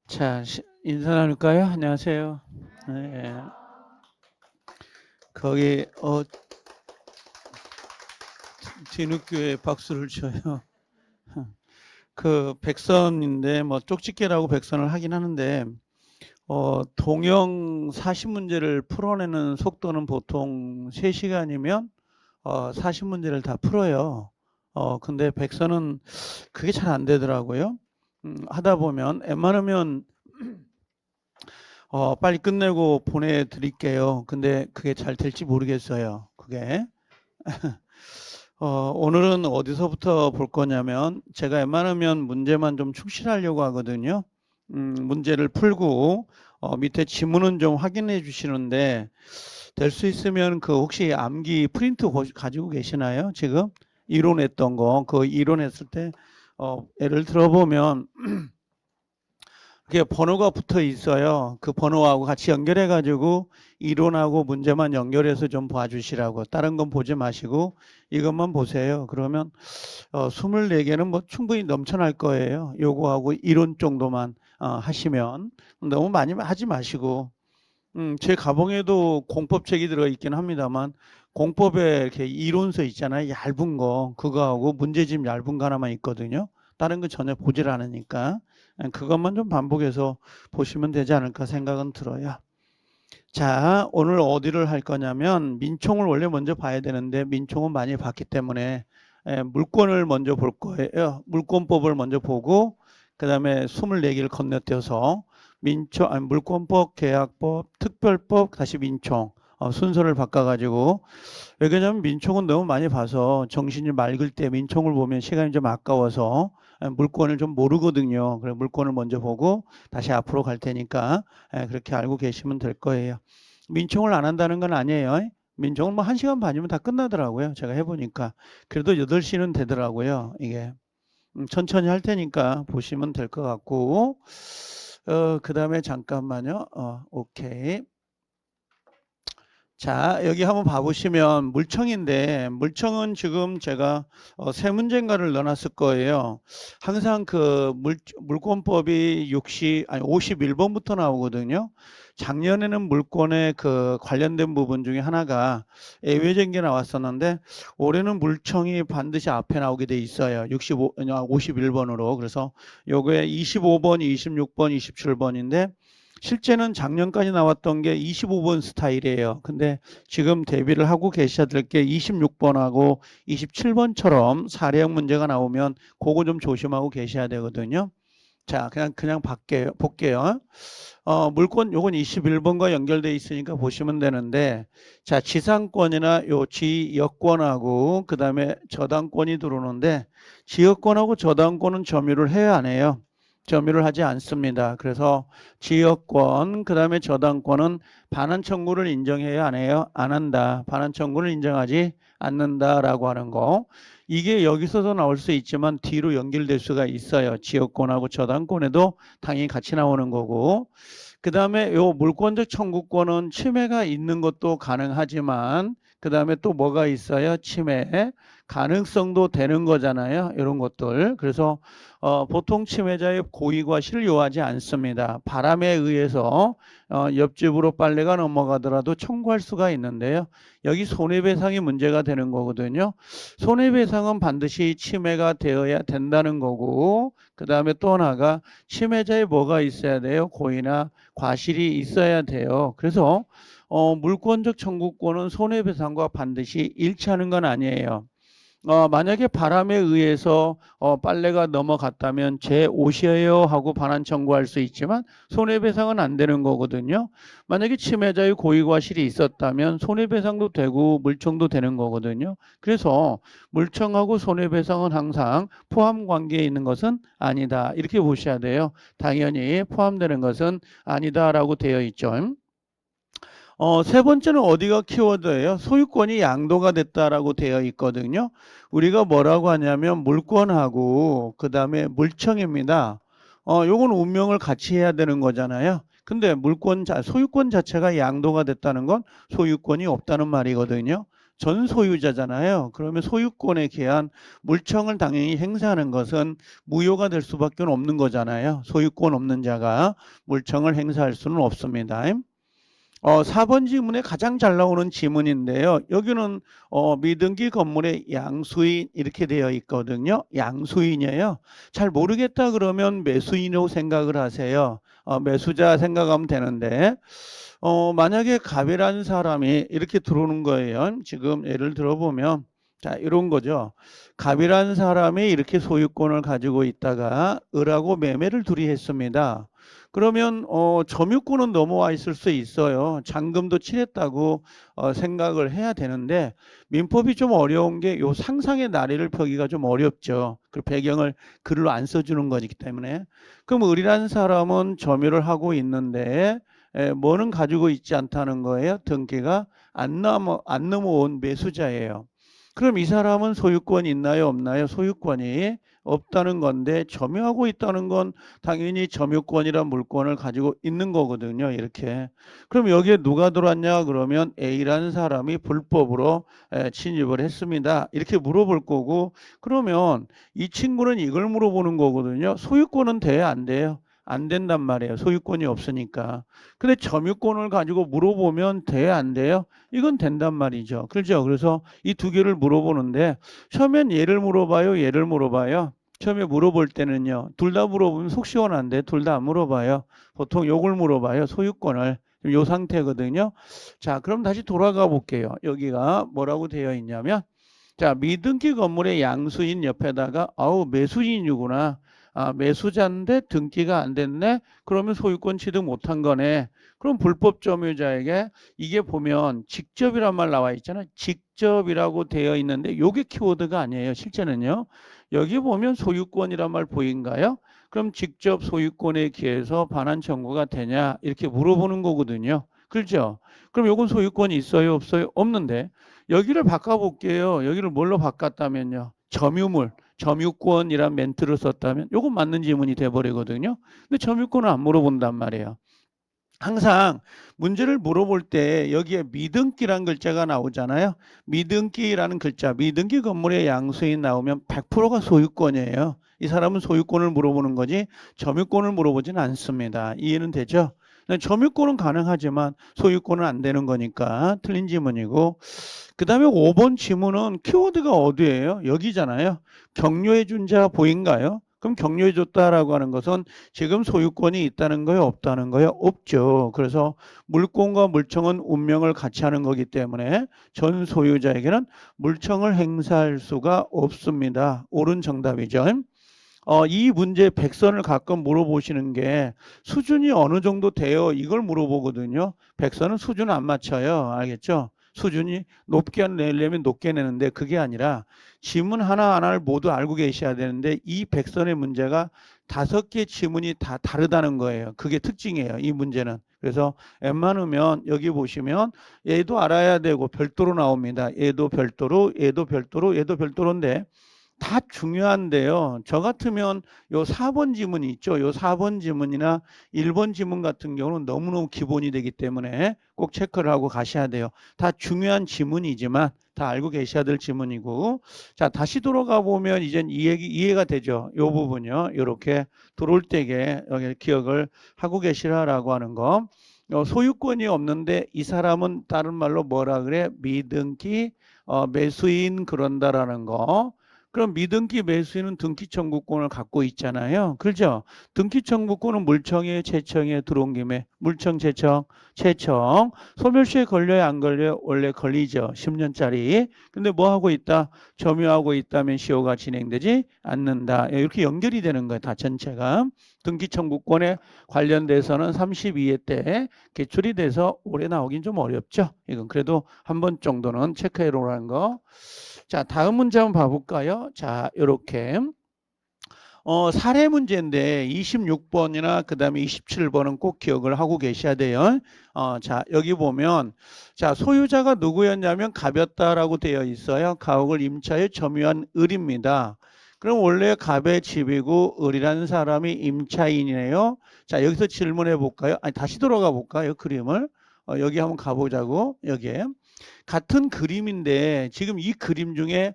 자, 인사 나눌까요? 안녕하세요. 네, 거기 뒤늦게 박수를 쳐요. 그 백선인데 뭐 쪽집게라고 백선을 하긴 하는데 동영 40문제를 풀어내는 속도는 보통 3시간이면 40문제를 다 풀어요. 근데 백선은 그게 잘 안 되더라고요. 하다 보면 웬만하면 빨리 끝내고 보내드릴게요. 근데 그게 잘 될지 모르겠어요. 그게. 오늘은 어디서부터 볼 거냐면 제가 웬만하면 문제만 좀 충실하려고 하거든요. 문제를 풀고 밑에 지문은 좀 확인해 주시는데 될 수 있으면 그 혹시 암기 프린트 가지고 계시나요? 지금 이론했던 거, 그 이론했을 때 예를 들어보면 그게 번호가 붙어 있어요. 그 번호하고 같이 연결해 가지고 이론하고 문제만 연결해서 좀 봐주시라고. 다른 건 보지 마시고 이것만 보세요. 그러면 24개는 뭐 충분히 넘쳐날 거예요. 요거하고 이론 정도만 하시면 너무 많이 하지 마시고 제 가방에도 공법책이 들어있긴 합니다만 공법에 이렇게 이론서 있잖아요. 얇은 거 그거하고 문제집 얇은 거 하나만 있거든요. 다른 거 전혀 보질 않으니까 그것만 좀 반복해서 보시면 되지 않을까 생각은 들어요. 자, 오늘 어디를 할 거냐면 민총을 원래 먼저 봐야 되는데 민총은 많이 봤기 때문에 물권을 먼저 볼 거예요. 물권법을 먼저 보고 그 다음에 24개를 건너뛰어서 민총, 아니, 물권법, 계약법, 특별법, 다시 민총 순서를 바꿔가지고 왜 그러냐면 민총은 너무 많이 봐서 정신이 맑을 때 민총을 보면 시간이 좀 아까워서 물권을 좀 모르거든요. 그래 물권을 먼저 보고 다시 앞으로 갈 테니까 그렇게 알고 계시면 될 거예요. 민총을 안 한다는 건 아니에요. 민총은 뭐 1시간 반이면 다 끝나더라고요. 제가 해보니까. 그래도 8시는 되더라고요. 이게. 천천히 할 테니까 보시면 될 것 같고, 그 다음에 잠깐만요. 오케이. 자, 여기 한번 봐보시면 물청인데 물청은 지금 제가 세 문제인가를 넣어놨을 거예요. 항상 그 물권법이 51번부터 나오거든요. 작년에는 물권의 그 관련된 부분 중에 하나가 예외적인 게 나왔었는데 올해는 물청이 반드시 앞에 나오게 돼 있어요. 51번으로. 그래서 요거에 25번, 26번, 27번인데 실제는 작년까지 나왔던 게 25번 스타일이에요. 근데 지금 대비를 하고 계셔야 될 게 26번하고 27번처럼 사례형 문제가 나오면 그거 좀 조심하고 계셔야 되거든요. 자, 그냥 볼게요. 물권 요건 21번과 연결돼 있으니까 보시면 되는데 자, 지상권이나 요 지역권하고 그다음에 저당권이 들어오는데 지역권하고 저당권은 점유를 해야 안 해요? 점유를 하지 않습니다. 그래서 지역권 그다음에 저당권은 반환 청구를 인정해야 안 해요? 안 한다. 반환 청구를 인정하지 않는다라고 하는 거. 이게 여기서도 나올 수 있지만 뒤로 연결될 수가 있어요. 지역권하고 저당권에도 당연히 같이 나오는 거고. 그 다음에 요 물권적 청구권은 침해가 있는 것도 가능하지만 그 다음에 또 뭐가 있어요? 침해 가능성도 되는 거잖아요. 이런 것들. 그래서 보통 침해자의 고의 과실을 요하지 않습니다. 바람에 의해서 옆집으로 빨래가 넘어가더라도 청구할 수가 있는데요. 여기 손해배상이 문제가 되는 거거든요. 손해배상은 반드시 침해가 되어야 된다는 거고 그 다음에 또 하나가 침해자에 뭐가 있어야 돼요? 고의나 과실이 있어야 돼요. 그래서 물권적 청구권은 손해배상과 반드시 일치하는 건 아니에요. 만약에 바람에 의해서 빨래가 넘어갔다면 제 옷이에요 하고 반환 청구할 수 있지만 손해배상은 안 되는 거거든요. 만약에 침해자의 고의과실이 있었다면 손해배상도 되고 물청도 되는 거거든요. 그래서 물청하고 손해배상은 항상 포함 관계에 있는 것은 아니다. 이렇게 보셔야 돼요. 당연히 포함되는 것은 아니다라고 되어 있죠. 세 번째는 어디가 키워드예요? 소유권이 양도가 됐다라고 되어 있거든요. 우리가 뭐라고 하냐면 물권하고 그 다음에 물청입니다. 요건 운명을 같이 해야 되는 거잖아요. 근데 소유권 자체가 양도가 됐다는 건 소유권이 없다는 말이거든요. 전 소유자잖아요. 그러면 소유권에 기한 물청을 당연히 행사하는 것은 무효가 될 수밖에 없는 거잖아요. 소유권 없는 자가 물청을 행사할 수는 없습니다. 4번 지문에 가장 잘 나오는 지문인데요. 여기는 미등기 건물의 양수인 이렇게 되어 있거든요. 양수인이에요. 잘 모르겠다 그러면 매수인으로 생각을 하세요. 매수자 생각하면 되는데 만약에 갑이라는 사람이 이렇게 들어오는 거예요. 지금 예를 들어보면 자 이런 거죠. 갑이라는 사람이 이렇게 소유권을 가지고 있다가 을하고 매매를 둘이 했습니다. 그러면 점유권은 넘어와 있을 수 있어요. 잔금도 치렀다고 생각을 해야 되는데 민법이 좀 어려운 게 요 상상의 나래를 펴기가 좀 어렵죠. 그 배경을 글로 안 써주는 거기 때문에. 그럼 을이라는 사람은 점유를 하고 있는데 뭐는 가지고 있지 않다는 거예요. 등기가 안 넘어온 매수자예요. 그럼 이 사람은 소유권이 있나요? 없나요? 소유권이 없다는 건데 점유하고 있다는 건 당연히 점유권이란 물권을 가지고 있는 거거든요. 이렇게. 그럼 여기에 누가 들어왔냐? 그러면 A라는 사람이 불법으로 침입을 했습니다. 이렇게 물어볼 거고 그러면 이 친구는 이걸 물어보는 거거든요. 소유권은 돼요? 안 돼요? 안 된단 말이에요. 소유권이 없으니까. 근데 점유권을 가지고 물어보면 돼요? 안 돼요? 이건 된단 말이죠. 그렇죠? 그래서 이 두 개를 물어보는데 처음엔 얘를 물어봐요? 얘를 물어봐요? 처음에 물어볼 때는요. 둘 다 물어보면 속 시원한데 둘 다 안 물어봐요. 보통 요걸 물어봐요. 소유권을. 요 상태거든요. 자, 그럼 다시 돌아가 볼게요. 여기가 뭐라고 되어 있냐면 자, 미등기 건물의 양수인 옆에다가 아우 매수인이구나. 아, 매수자인데 등기가 안 됐네. 그러면 소유권 취득 못한 거네. 그럼 불법 점유자에게 이게 보면 직접이란 말 나와 있잖아요. 직접이라고 되어 있는데 요게 키워드가 아니에요. 실제는요. 여기 보면 소유권이란 말 보인가요? 그럼 직접 소유권에 기해서 반환 청구가 되냐 이렇게 물어보는 거거든요. 그렇죠? 그럼 요건 소유권이 있어요? 없어요? 없는데 여기를 바꿔볼게요. 여기를 뭘로 바꿨다면요. 점유물, 점유권이란 멘트를 썼다면 요건 맞는 지문이 돼버리거든요. 근데 점유권은 안 물어본단 말이에요. 항상 문제를 물어볼 때 여기에 미등기란 글자가 나오잖아요. 미등기라는 글자, 미등기 건물의 양수인 나오면 100%가 소유권이에요. 이 사람은 소유권을 물어보는 거지 점유권을 물어보지는 않습니다. 이해는 되죠? 점유권은 가능하지만 소유권은 안 되는 거니까 틀린 지문이고 그 다음에 5번 지문은 키워드가 어디예요? 여기잖아요. 격려해 준 자 보인가요? 그럼 격려해 줬다라고 하는 것은 지금 소유권이 있다는 거예요? 없다는 거예요? 없죠. 그래서 물권과 물청은 운명을 같이 하는 거기 때문에 전 소유자에게는 물청을 행사할 수가 없습니다. 옳은 정답이죠. 이 문제 100선을 가끔 물어보시는 게 수준이 어느 정도 돼요? 이걸 물어보거든요. 100선은 수준 안 맞춰요. 알겠죠? 수준이 높게 내려면 높게 내는데 그게 아니라 지문 하나하나를 모두 알고 계셔야 되는데 이 100선의 문제가 5개 지문이 다 다르다는 거예요. 그게 특징이에요. 이 문제는. 그래서 웬만하면 여기 보시면 얘도 알아야 되고 별도로 나옵니다. 얘도 별도로, 얘도 별도로, 얘도 별도로인데 다 중요한데요. 저 같으면 요 4번 지문이 있죠. 요 4번 지문이나 1번 지문 같은 경우는 너무너무 기본이 되기 때문에 꼭 체크를 하고 가셔야 돼요. 다 중요한 지문이지만 다 알고 계셔야 될 지문이고. 자, 다시 돌아가 보면 이제 이해가 되죠. 요 부분요. 이렇게 들어올 때에 여기 기억을 하고 계시라라고 하는 거. 소유권이 없는데 이 사람은 다른 말로 뭐라 그래? 미등기 매수인 그런다라는 거. 그럼 미등기 매수인은 등기 청구권을 갖고 있잖아요. 그렇죠? 등기 청구권은 물청에 채청에 들어온 김에 물청 채청 소멸시에 걸려요 안 걸려요? 원래 걸리죠. 10년짜리. 근데 뭐 하고 있다? 점유하고 있다면 시효가 진행되지 않는다. 이렇게 연결이 되는 거예요. 다 전체가. 등기 청구권에 관련돼서는 32회 때 개출이 돼서 올해 나오긴 좀 어렵죠. 이건 그래도 한 번 정도는 체크해 놓으라는 거. 자, 다음 문제 한번 봐볼까요? 자, 요렇게. 사례 문제인데 26번이나 그 다음에 27번은 꼭 기억을 하고 계셔야 돼요. 자, 여기 보면 자, 소유자가 누구였냐면 갑이었다라고 되어 있어요. 가옥을 임차에 점유한 을입니다. 그럼 원래 갑의 집이고 을이라는 사람이 임차인이네요. 자, 여기서 질문해 볼까요? 아니, 다시 돌아가 볼까요? 그림을. 여기 한번 가보자고. 여기에. 같은 그림인데 지금 이 그림 중에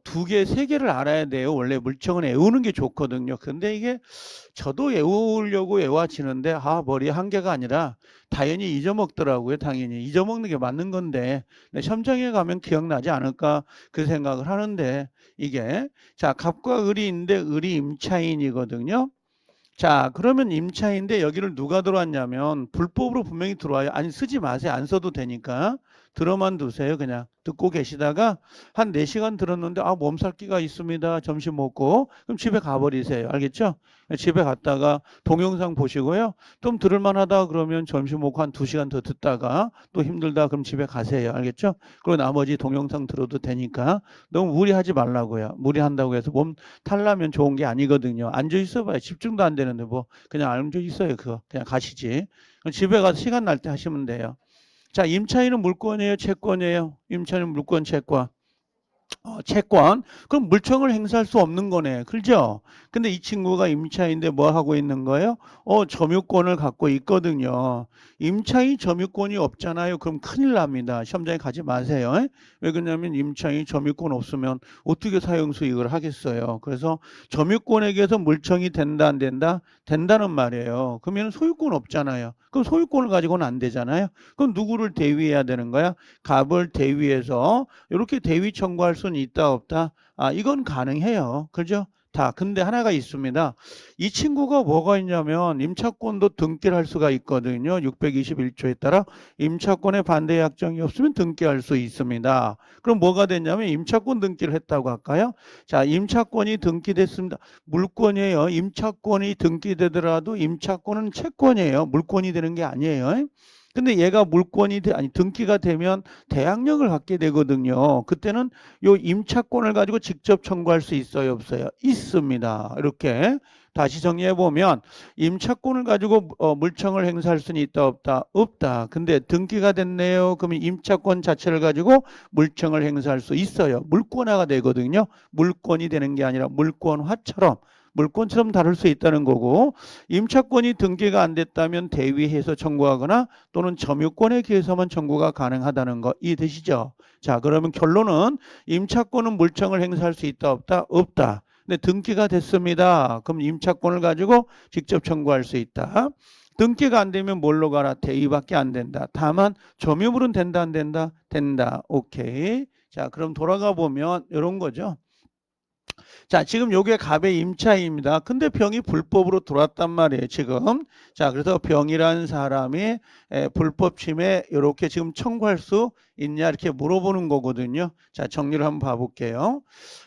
두 개, 세 개를 알아야 돼요. 원래 물청은 외우는 게 좋거든요. 근데 이게 저도 외우려고 외워지는데 머리에 한 개가 아니라 당연히 잊어먹더라고요. 당연히 잊어먹는 게 맞는 건데 시험장에 가면 기억나지 않을까 그 생각을 하는데 이게 자 갑과 을이 있는데 을이 임차인이거든요. 자, 그러면 임차인데 여기를 누가 들어왔냐면 불법으로 분명히 들어와요. 아니 쓰지 마세요. 안 써도 되니까. 들어만 두세요. 그냥 듣고 계시다가 한 4시간 들었는데 몸살기가 있습니다. 점심 먹고. 그럼 집에 가버리세요. 알겠죠? 집에 갔다가 동영상 보시고요. 좀 들을만하다 그러면 점심 먹고 한 2시간 더 듣다가 또 힘들다 그럼 집에 가세요. 알겠죠? 그리고 나머지 동영상 들어도 되니까 너무 무리하지 말라고요. 무리한다고 해서 몸 탈라면 좋은 게 아니거든요. 앉아 있어봐요. 집중도 안 되는데 뭐 그냥 앉아 있어요. 그거 그냥 가시지. 집에 가서 시간 날 때 하시면 돼요. 자, 임차인은 물권이에요, 채권이에요? 임차인은 물권, 채권. 채권. 그럼 물청을 행사할 수 없는 거네. 그죠? 근데 이 친구가 임차인데 뭐 하고 있는 거예요? 점유권을 갖고 있거든요. 임차인 점유권이 없잖아요. 그럼 큰일 납니다. 시험장에 가지 마세요. 왜 그러냐면 임차인 점유권 없으면 어떻게 사용수익을 하겠어요. 그래서 점유권에게서 물청이 된다, 안 된다? 된다는 말이에요. 그러면 소유권 없잖아요. 그럼 소유권을 가지고는 안 되잖아요. 그럼 누구를 대위해야 되는 거야? 갑을 대위해서 이렇게 대위 청구할 수는 있다 없다? 이건 가능해요. 그죠? 근데 하나가 있습니다. 이 친구가 뭐가 있냐면 임차권도 등기할 수가 있거든요. 621조에 따라 임차권의 반대 약정이 없으면 등기할 수 있습니다. 그럼 뭐가 됐냐면 임차권 등기를 했다고 할까요? 자, 임차권이 등기됐습니다. 물권이에요. 임차권이 등기되더라도 임차권은 채권이에요. 물권이 되는 게 아니에요. 근데 얘가 등기가 되면 대항력을 갖게 되거든요. 그때는 요 임차권을 가지고 직접 청구할 수 있어요, 없어요? 있습니다. 이렇게 다시 정리해 보면 임차권을 가지고 물청을 행사할 수는 있다 없다? 없다. 근데 등기가 됐네요. 그러면 임차권 자체를 가지고 물청을 행사할 수 있어요. 물권화가 되거든요. 물권이 되는 게 아니라 물권처럼 다룰 수 있다는 거고, 임차권이 등기가 안 됐다면 대위해서 청구하거나 또는 점유권에 기해서만 청구가 가능하다는 거 이해되시죠? 자, 그러면 결론은 임차권은 물청을 행사할 수 있다 없다? 없다. 근데 등기가 됐습니다. 그럼 임차권을 가지고 직접 청구할 수 있다. 등기가 안 되면 뭘로 가라? 대위밖에 안 된다. 다만 점유물은 된다 안 된다? 된다. 오케이. 자, 그럼 돌아가 보면 이런 거죠. 자, 지금 요게 갑의 임차입니다. 근데 병이 불법으로 들어왔단 말이에요, 지금. 자, 그래서 병이라는 사람이 불법 침해 이렇게 지금 청구할 수 있냐 이렇게 물어보는 거거든요. 자, 정리를 한번 봐볼게요.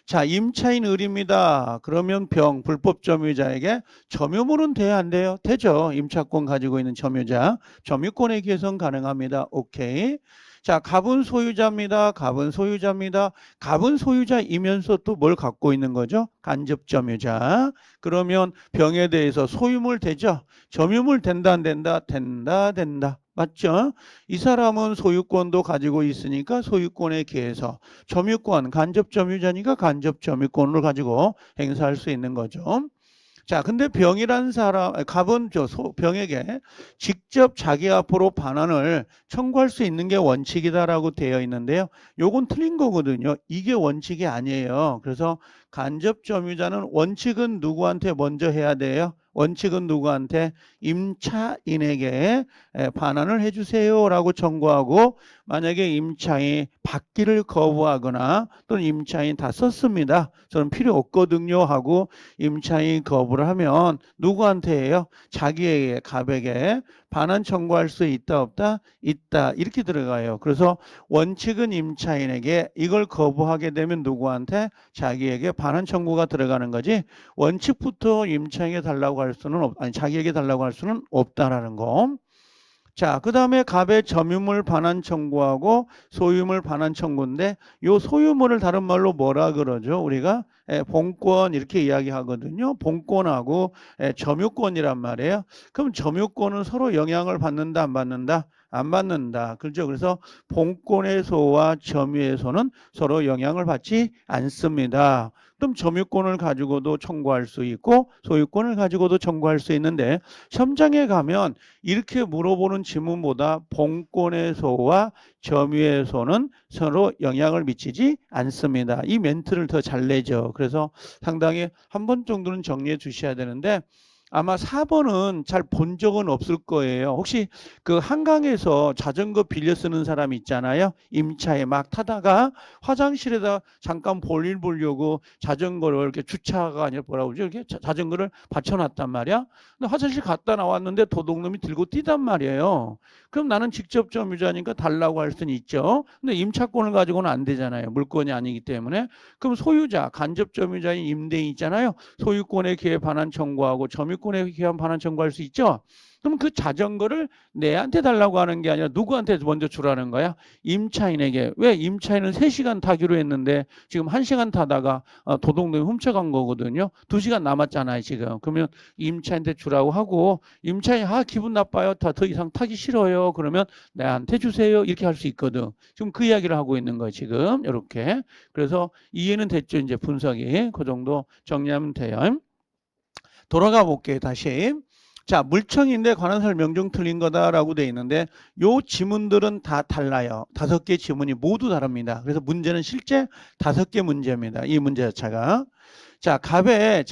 자, 임차인 을입니다. 그러면 불법 점유자에게 점유물은 돼야 안 돼요? 되죠. 임차권 가지고 있는 점유자. 점유권에 기해서는 가능합니다. 오케이. 자, 갑은 소유자입니다. 갑은 소유자입니다. 갑은 소유자이면서 또 뭘 갖고 있는 거죠? 간접 점유자. 그러면 병에 대해서 소유물 되죠? 점유물 된다 안 된다? 된다 된다. 맞죠? 이 사람은 소유권도 가지고 있으니까 소유권에 기해서 점유권, 간접 점유자니까 간접 점유권을 가지고 행사할 수 있는 거죠. 자, 근데 갑은 병에게 직접 자기 앞으로 반환을 청구할 수 있는 게 원칙이다라고 되어 있는데요. 요건 틀린 거거든요. 이게 원칙이 아니에요. 그래서 간접 점유자는 원칙은 누구한테 먼저 해야 돼요? 원칙은 누구한테? 임차인에게 반환을 해주세요라고 청구하고, 만약에 임차인 받기를 거부하거나 또는 임차인 다 썼습니다. 저는 필요 없거든요 하고 임차인 거부를 하면 누구한테 해요? 자기에게, 갑에게 반환 청구할 수 있다 없다? 있다. 이렇게 들어가요. 그래서 원칙은 임차인에게, 이걸 거부하게 되면 누구한테? 자기에게 반환 청구가 들어가는 거지. 원칙부터 임차인에게 달라고 할 수는 자기에게 달라고 할 수는 없다라는 거. 자, 그 다음에 갑의 점유물 반환 청구하고 소유물 반환 청구인데, 요 소유물을 다른 말로 뭐라 그러죠? 우리가 본권 이렇게 이야기하거든요. 본권하고 점유권이란 말이에요. 그럼 점유권은 서로 영향을 받는다 안 받는다? 안 받는다. 그렇죠? 그래서 본권의 소와 점유의 소는 서로 영향을 받지 않습니다. 그럼 점유권을 가지고도 청구할 수 있고 소유권을 가지고도 청구할 수 있는데, 시험장에 가면 이렇게 물어보는 지문보다 본권의 소와 점유에서는 서로 영향을 미치지 않습니다. 이 멘트를 더 잘 내죠. 그래서 상당히 한 번 정도는 정리해 주셔야 되는데 아마 4번은 잘 본 적은 없을 거예요. 혹시 그 한강에서 자전거 빌려 쓰는 사람 있잖아요. 임차에 막 타다가 화장실에다 잠깐 볼일 보려고 자전거를 이렇게 주차가 아니라 뭐라고 그러죠? 이렇게 자전거를 받쳐놨단 말이야. 근데 화장실 갔다 나왔는데 도둑놈이 들고 뛰단 말이에요. 그럼 나는 직접 점유자니까 달라고 할 수는 있죠. 근데 임차권을 가지고는 안 되잖아요. 물건이 아니기 때문에. 그럼 소유자, 간접 점유자인 임대인 있잖아요. 소유권에 기해 반환 청구하고 점유권에 기해 반환 청구할 수 있죠. 그럼 그 자전거를 내한테 달라고 하는 게 아니라 누구한테 먼저 주라는 거야? 임차인에게. 왜? 임차인은 3시간 타기로 했는데 지금 1시간 타다가 도둑놈이 훔쳐간 거거든요. 2시간 남았잖아요, 지금. 그러면 임차인한테 주라고 하고 임차인이 기분 나빠요. 더 이상 타기 싫어요. 그러면 내한테 주세요. 이렇게 할 수 있거든. 지금 그 이야기를 하고 있는 거예요, 지금. 이렇게. 그래서 이해는 됐죠, 이제 분석이. 그 정도 정리하면 돼요. 돌아가 볼게요, 다시. 자, 물청인데 관한설 명중 틀린 거다라고 돼 있는데 요 지문들은 다 달라요. 5개 지문이 모두 다릅니다. 그래서 문제는 실제 5개 문제입니다. 이 문제 자체가. 갑에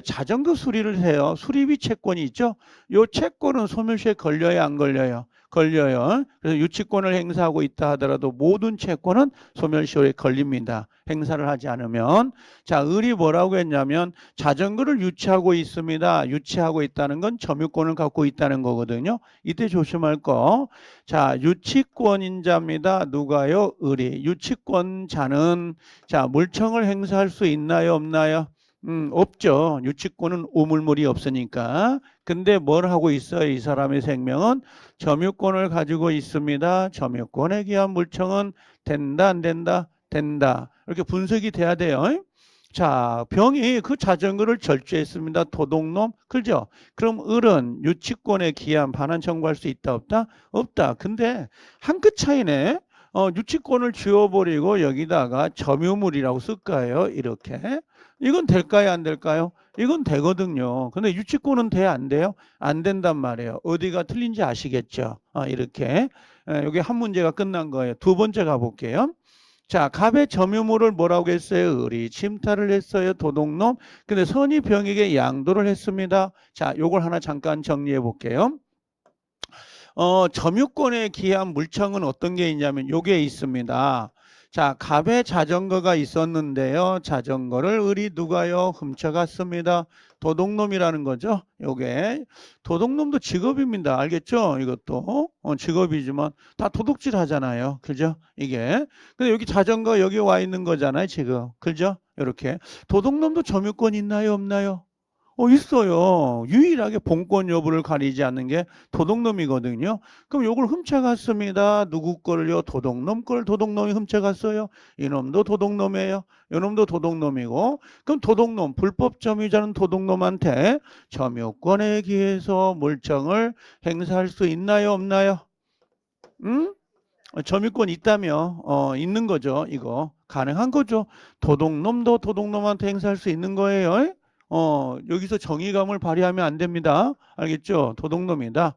자전거 수리를 해요. 수리비 채권이 있죠. 요 채권은 소멸시에 걸려요, 안 걸려요? 걸려요. 그래서 유치권을 행사하고 있다 하더라도 모든 채권은 소멸시효에 걸립니다. 행사를 하지 않으면. 을이 뭐라고 했냐면 자전거를 유치하고 있습니다. 유치하고 있다는 건 점유권을 갖고 있다는 거거든요. 이때 조심할 거. 유치권인자입니다. 누가요? 을이. 유치권자는 물청을 행사할 수 있나요, 없나요? 없죠. 유치권은 우물물이 없으니까. 근데 뭘 하고 있어요? 이 사람의 생명은 점유권을 가지고 있습니다. 점유권에 기한 물청은 된다, 안 된다? 된다. 이렇게 분석이 돼야 돼요. 병이 그 자전거를 절주했습니다. 도둑놈. 그죠? 그럼 을은 유치권에 기한 반환 청구할 수 있다, 없다? 없다. 근데 한 끗 차이네. 유치권을 지워버리고 여기다가 점유물이라고 쓸까요? 이렇게. 이건 될까요? 안 될까요? 이건 되거든요. 근데 유치권은 돼? 안 돼요? 안 된단 말이에요. 어디가 틀린지 아시겠죠? 이렇게. 여기 한 문제가 끝난 거예요. 두 번째 가볼게요. 갑의 점유물을 뭐라고 했어요? 을이 침탈을 했어요. 도둑놈. 근데 선이 병에게 양도를 했습니다. 요걸 하나 잠깐 정리해 볼게요. 점유권에 기한 물청은 어떤 게 있냐면 요게 있습니다. 갑의 자전거가 있었는데요. 자전거를 을이 누가요? 훔쳐갔습니다. 도둑놈이라는 거죠. 요게 도둑놈도 직업입니다. 알겠죠? 이것도 직업이지만 다 도둑질 하잖아요. 그죠? 이게. 근데 여기 자전거 여기 와 있는 거잖아요. 지금. 그죠? 이렇게. 도둑놈도 점유권 있나요? 없나요? 있어요. 유일하게 본권 여부를 가리지 않는 게 도둑놈이거든요. 그럼 요걸 훔쳐갔습니다. 누구 걸요? 도둑놈 걸 도둑놈이 훔쳐갔어요. 이놈도 도둑놈이에요. 이놈도 도둑놈이고. 그럼 도둑놈, 불법 점유자는 도둑놈한테 점유권에 기해서 물청을 행사할 수 있나요? 없나요? 응? 점유권 있다며 있는 거죠. 이거 가능한 거죠. 도둑놈도 도둑놈한테 행사할 수 있는 거예요. 여기서 정의감을 발휘하면 안 됩니다. 알겠죠? 도둑놈이다.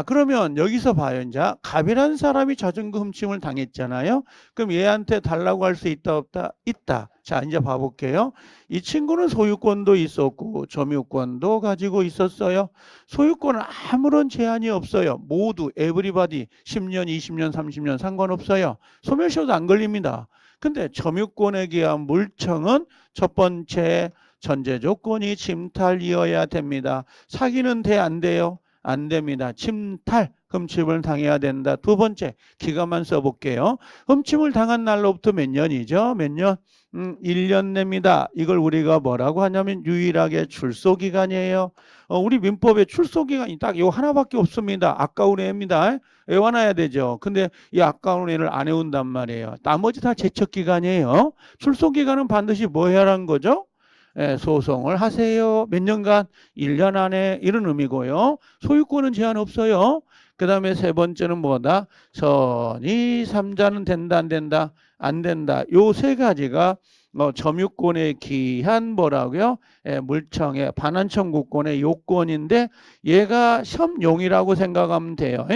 그러면 여기서 봐요. 이제 갑이라는 사람이 자전거 훔침을 당했잖아요. 그럼 얘한테 달라고 할 수 있다, 없다? 있다. 이제 봐볼게요. 이 친구는 소유권도 있었고 점유권도 가지고 있었어요. 소유권은 아무런 제한이 없어요. 모두 에브리바디 10년, 20년, 30년 상관없어요. 소멸시효도 안 걸립니다. 근데 점유권에 기한 물청은 첫 번째 전제 조건이 침탈이어야 됩니다. 사기는 돼, 안 돼요? 안 됩니다. 침탈, 흠침을 당해야 된다. 두 번째, 기간만 써볼게요. 흠침을 당한 날로부터 몇 년이죠? 몇 년? 1년 냅니다. 이걸 우리가 뭐라고 하냐면 유일하게 출소기간이에요. 우리 민법에 출소기간이 딱 요 하나밖에 없습니다. 아까운 애입니다. 외워놔야 되죠. 근데 이 아까운 애를 안 외운단 말이에요. 나머지 다 제척기간이에요. 출소기간은 반드시 뭐 해야 하는 거죠? 소송을 하세요. 몇 년간? 1년 안에 이런 의미고요. 소유권은 제한 없어요. 그 다음에 세 번째는 뭐다? 선의 삼자는 된다, 안 된다? 안 된다. 요 세 가지가 점유권에 기한 뭐라고요? 물청의 반환 청구권의 요건인데 얘가 시험용이라고 생각하면 돼요.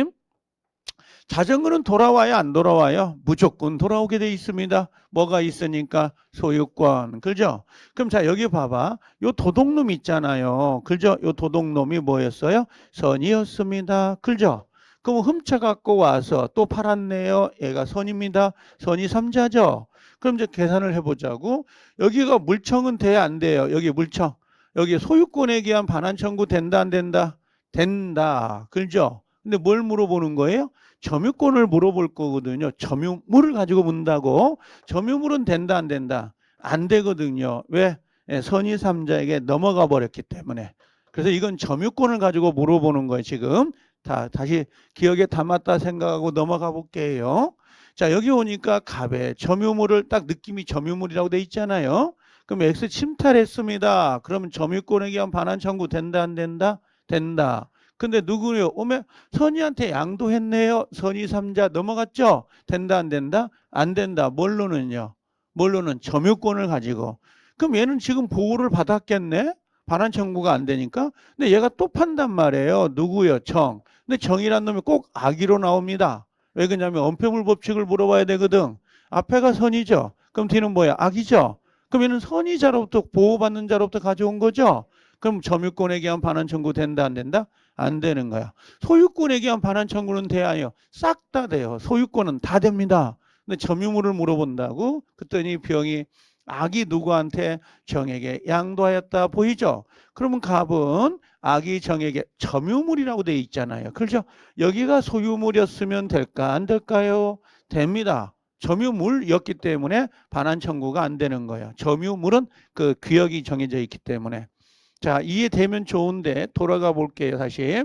자전거는 돌아와야 안 돌아와요? 무조건 돌아오게 돼 있습니다. 뭐가 있으니까 소유권. 그죠? 그럼 자, 여기 봐봐. 요 도둑놈 있잖아요. 그죠? 요 도둑놈이 뭐였어요? 선이었습니다. 그죠? 그럼 훔쳐갖고 와서 또 팔았네요. 얘가 선입니다. 선이 삼자죠. 그럼 이제 계산을 해보자고. 여기가 물청은 돼야 안 돼요? 여기 물청. 여기 소유권에 기한 반환 청구 된다 안 된다? 된다. 그죠? 근데 뭘 물어보는 거예요? 점유권을 물어볼 거거든요. 점유물을 가지고 묻는다고. 점유물은 된다 안 된다? 안 되거든요. 왜? 선의 3자에게 넘어가 버렸기 때문에. 그래서 이건 점유권을 가지고 물어보는 거예요. 지금 다시 기억에 담았다 생각하고 넘어가 볼게요. 자, 여기 오니까 갑의 점유물을 딱 느낌이 점유물이라고 돼 있잖아요. 그럼 X 침탈했습니다. 그러면 점유권에 의한 반환 청구 된다 안 된다? 된다. 근데 누구요? 오메 선의한테 양도했네요. 선의 3자 넘어갔죠? 된다 안 된다? 안 된다. 뭘로는요? 뭘로는 점유권을 가지고. 그럼 얘는 지금 보호를 받았겠네? 반환 청구가 안 되니까. 근데 얘가 또 판단 말이에요. 누구요? 정. 근데 정이란 놈이 꼭 악의로 나옵니다. 왜 그러냐면 엄폐물 법칙을 물어봐야 되거든. 앞에가 선이죠. 그럼 뒤는 뭐야? 악이죠. 그럼 얘는 선의자로부터 보호받는 자로부터 가져온 거죠. 그럼 점유권에 기한 반환 청구 된다 안 된다? 안 되는 거야. 소유권에 기한 반환 청구는 돼야요. 싹 다 돼요. 소유권은 다 됩니다. 근데 점유물을 물어본다고? 그랬더니 병이 악이 누구한테 정에게 양도하였다 보이죠? 그러면 갑은 악이 정에게 점유물이라고 돼 있잖아요. 그렇죠? 여기가 소유물이었으면 될까 안 될까요? 됩니다. 점유물이었기 때문에 반환 청구가 안 되는 거예요. 점유물은 그 규역이 정해져 있기 때문에. 자, 이해되면 좋은데 돌아가 볼게요. 다시.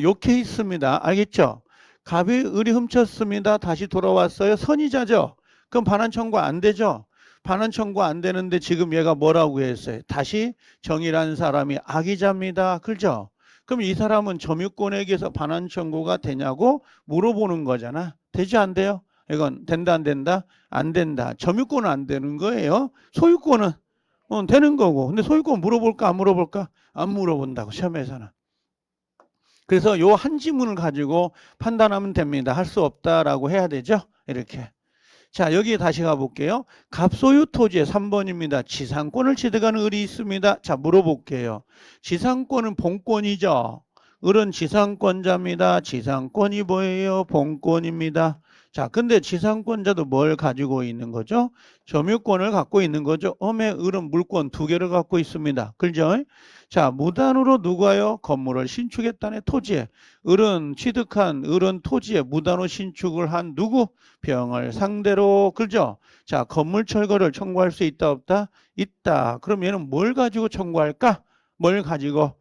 요 케이스입니다. 알겠죠? 갑이 을이 훔쳤습니다. 다시 돌아왔어요. 선의자죠? 그럼 반환 청구 안 되죠? 반환 청구 안 되는데 지금 얘가 뭐라고 했어요? 다시 정이라는 사람이 악의자입니다. 그렇죠? 그럼 이 사람은 점유권에게서 반환 청구가 되냐고 물어보는 거잖아. 되지 안 돼요? 이건 된다 안 된다? 안 된다. 점유권은 안 되는 거예요. 소유권은 되는 거고. 근데 소유권 물어볼까 안 물어볼까? 안 물어본다고 시험에서는. 그래서 요 한 지문을 가지고 판단하면 됩니다. 할 수 없다라고 해야 되죠. 이렇게. 자, 여기 다시 가볼게요. 갑소유 토지의 3번입니다. 지상권을 취득하는 을이 있습니다. 자, 물어볼게요. 지상권은 본권이죠. 을은 지상권자입니다. 지상권이 뭐예요? 본권입니다. 자, 근데 지상권자도 뭘 가지고 있는 거죠? 점유권을 갖고 있는 거죠. 을은 물권 2개를 갖고 있습니다. 그죠? 자, 무단으로 누가요? 건물을 신축했다네. 토지에. 을은 토지에 무단으로 신축을 한 누구? 병을 상대로. 그죠? 자, 건물 철거를 청구할 수 있다 없다? 있다. 그럼 얘는 뭘 가지고 청구할까? 뭘 가지고?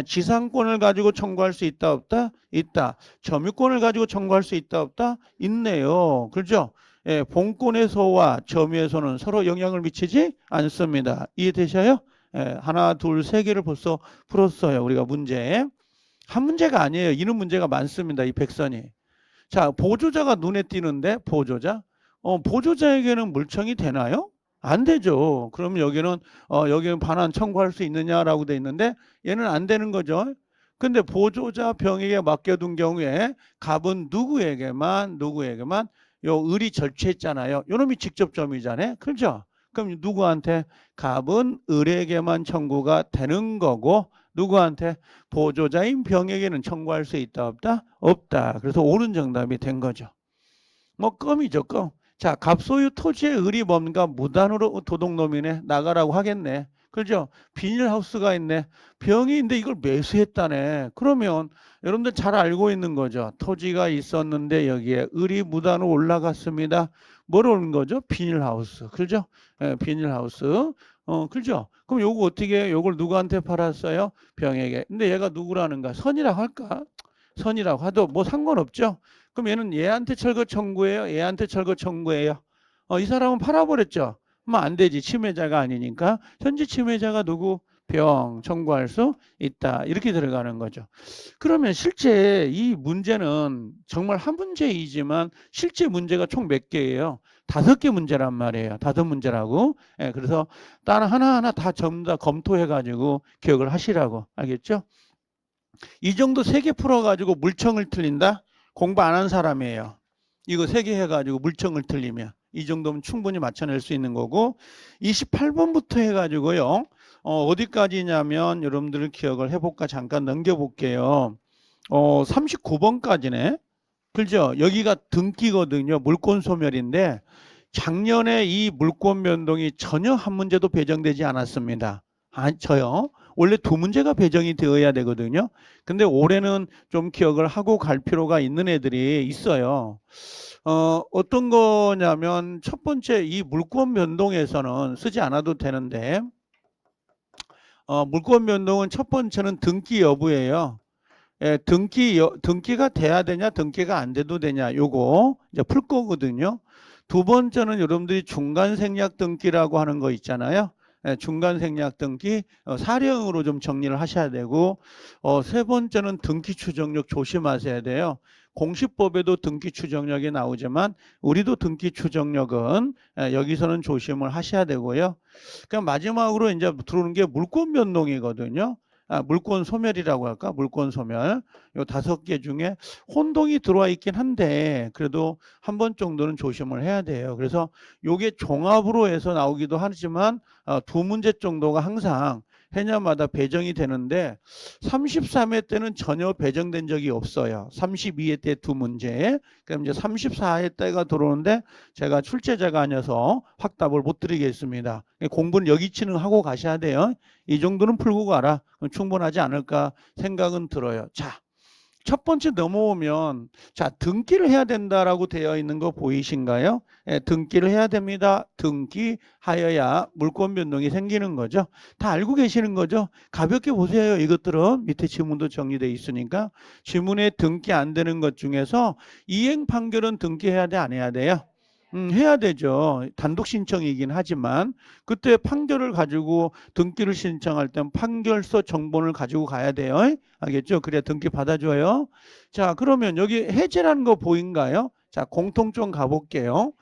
지상권을 가지고 청구할 수 있다 없다? 있다. 점유권을 가지고 청구할 수 있다 없다? 있네요. 그죠? 본권에서와 점유에서는 서로 영향을 미치지 않습니다. 이해되셔요? 하나, 둘, 세 개를 벌써 풀었어요. 우리가 문제. 한 문제가 아니에요. 이런 문제가 많습니다. 이 백선이. 자, 보조자가 눈에 띄는데 보조자? 보조자에게는 물청이 되나요? 안 되죠. 그럼 여기는 반환 청구할 수 있느냐라고 돼 있는데 얘는 안 되는 거죠. 근데 보조자 병에게 맡겨둔 경우에 갑은 누구에게만 요 을이 절취했잖아요. 요놈이 직접점이잖아요. 그렇죠? 그럼 누구한테? 갑은 을에게만 청구가 되는 거고 누구한테? 보조자인 병에게는 청구할 수 있다 없다? 없다. 그래서 옳은 정답이 된 거죠. 뭐 껌이죠, 껌. 자, 갑소유 토지의 을이 뭔가 무단으로 도둑놈이네. 나가라고 하겠네. 그죠? 비닐하우스가 있네. 병이 있는데 이걸 매수했다네. 그러면 여러분들 잘 알고 있는 거죠. 토지가 있었는데 여기에 을이 무단으로 올라갔습니다. 뭘 오는 거죠? 비닐하우스. 그죠? 비닐하우스. 그죠? 그럼 요거 어떻게, 요걸 누구한테 팔았어요? 병에게. 근데 얘가 누구라는가? 선이라고 할까? 선이라고 하도 뭐 상관없죠? 그럼 얘는 얘한테 철거 청구예요? 얘한테 철거 청구예요? 이 사람은 팔아버렸죠? 그러면 안 되지. 침해자가 아니니까. 현재 침해자가 누구? 병 청구할 수 있다. 이렇게 들어가는 거죠. 그러면 실제 이 문제는 정말 한 문제이지만 실제 문제가 총 몇 개예요? 5개 문제란 말이에요. 5문제라고. 그래서 단 하나하나 다 전부 다 검토해가지고 기억을 하시라고. 알겠죠? 이 정도 3개 풀어가지고 물청을 틀린다? 공부 안 한 사람이에요. 이거 3개 해가지고 물청을 틀리면 이 정도면 충분히 맞춰낼 수 있는 거고 28번부터 해가지고요. 어디까지냐면 여러분들 기억을 해볼까 잠깐 넘겨볼게요. 39번까지네. 그죠? 여기가 등기거든요. 물권 소멸인데 작년에 이 물권 변동이 전혀 한 문제도 배정되지 않았습니다. 저요. 원래 2문제가 배정이 되어야 되거든요. 근데 올해는 좀 기억을 하고 갈 필요가 있는 애들이 있어요. 어떤 거냐면 첫 번째 이 물권 변동에서는 쓰지 않아도 되는데 물권 변동은 첫 번째는 등기 여부예요. 예, 등기가 돼야 되냐, 등기가 안 돼도 되냐, 요거 이제 풀 거거든요. 두 번째는 여러분들이 중간 생략 등기라고 하는 거 있잖아요. 예, 중간 생략 등기 사령으로 좀 정리를 하셔야 되고, 세 번째는 등기 추정력 조심하셔야 돼요. 공시법에도 등기 추정력이 나오지만 우리도 등기 추정력은 여기서는 조심을 하셔야 되고요. 그럼 마지막으로 이제 들어오는 게 물권 변동이거든요. 물권 소멸이라고 할까? 물권 소멸. 요 5개 중에 혼동이 들어와 있긴 한데 그래도 한 번 정도는 조심을 해야 돼요. 그래서 요게 종합으로 해서 나오기도 하지만 2문제 정도가 항상 해년마다 배정이 되는데 33회 때는 전혀 배정된 적이 없어요. 32회 때 2문제. 그럼 이제 34회 때가 들어오는데 제가 출제자가 아니어서 확답을 못 드리겠습니다. 공부는 여기치는 하고 가셔야 돼요. 이 정도는 풀고 가라. 충분하지 않을까 생각은 들어요. 자, 첫 번째 넘어오면 자 등기를 해야 된다라고 되어 있는 거 보이신가요? 예, 등기를 해야 됩니다. 등기하여야 물권 변동이 생기는 거죠. 다 알고 계시는 거죠. 가볍게 보세요. 이것들은 밑에 지문도 정리되어 있으니까 지문에 등기 안 되는 것 중에서 이행 판결은 등기해야 돼, 안 해야 돼요? 해야 되죠. 단독 신청이긴 하지만 그때 판결을 가지고 등기를 신청할 땐 판결서 정본을 가지고 가야 돼요. 알겠죠? 그래야 등기 받아줘요. 자, 그러면 여기 해제라는 거 보인가요? 자, 공통점 가볼게요.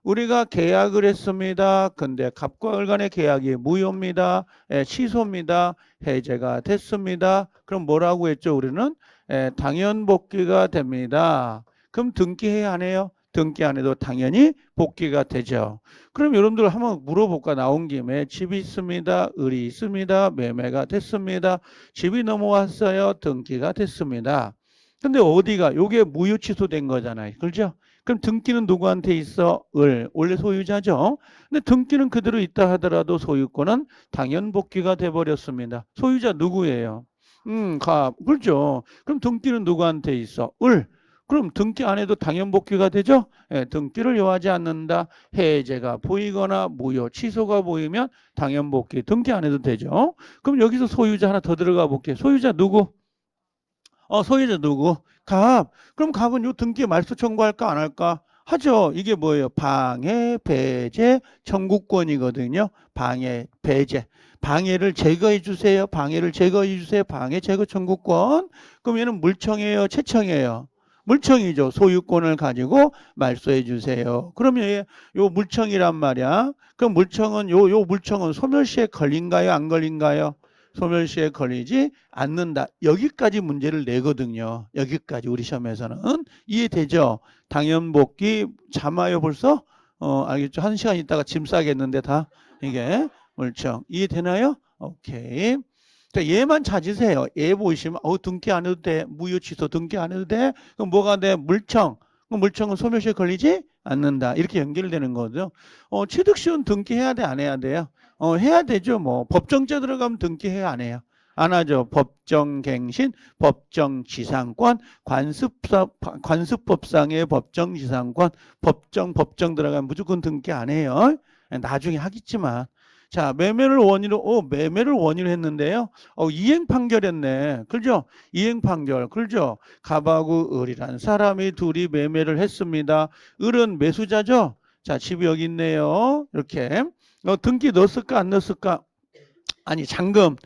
우리가 계약을 했습니다. 근데 갑과 을 간의 계약이 무효입니다. 취소입니다. 해제가 됐습니다. 그럼 뭐라고 했죠? 우리는 당연 복귀가 됩니다. 그럼 등기해야 하네요. 등기 안 해도 당연히 복귀가 되죠. 그럼 여러분들 한번 물어볼까? 나온 김에 집이 있습니다. 을이 있습니다. 매매가 됐습니다. 집이 넘어왔어요. 등기가 됐습니다. 근데 어디가? 요게 무효 취소된 거잖아요. 그렇죠? 그럼 등기는 누구한테 있어? 을. 원래 소유자죠. 근데 등기는 그대로 있다 하더라도 소유권은 당연 복귀가 돼버렸습니다. 소유자 누구예요? 그렇죠. 그럼 등기는 누구한테 있어? 을. 그럼 등기 안 해도 당연 복귀가 되죠? 예, 등기를 요하지 않는다. 해제가 보이거나 무효 취소가 보이면 당연 복귀. 등기 안 해도 되죠? 그럼 여기서 소유자 하나 더 들어가 볼게요. 소유자 누구? 소유자 누구? 갑. 그럼 갑은 요 등기에 말소 청구할까 안 할까? 하죠. 이게 뭐예요? 방해, 배제, 청구권이거든요. 방해, 배제. 방해를 제거해 주세요. 방해를 제거해 주세요. 방해, 제거 청구권. 그럼 얘는 물청이에요? 채청이에요? 물청이죠. 소유권을 가지고 말소해 주세요. 그러면 요 물청이란 말이야. 그럼 물청은 요 물청은 소멸시에 걸린가요? 안 걸린가요? 소멸시에 걸리지 않는다. 여기까지 문제를 내거든요. 여기까지 우리 시험에서는 이해되죠? 당연복귀 잠아요 벌써? 알겠죠? 1시간 있다가 짐 싸겠는데 다 이게 물청 이해되나요? 오케이. 자, 얘만 찾으세요. 얘 보시면 등기 안 해도 돼. 무효 취소 등기 안 해도 돼. 그럼 뭐가 돼? 물청. 그럼 물청은 소멸시에 걸리지 않는다. 이렇게 연결되는 거죠. 취득시효는 등기해야 돼, 안 해야 돼요? 해야 되죠. 뭐 법정죄 들어가면 등기해야 안 해요? 안 하죠. 법정갱신, 법정지상권, 관습법상의 법정지상권, 법정 들어가면 무조건 등기 안 해요. 나중에 하겠지만. 자, 매매를 원인으로 했는데요. 이행 판결했네. 그죠? 이행 판결. 그죠? 갑하고 을이란 사람이 둘이 매매를 했습니다. 을은 매수자죠? 자, 집이 여기 있네요. 이렇게. 등기 넣었을까 안 넣었을까? 아니 잔금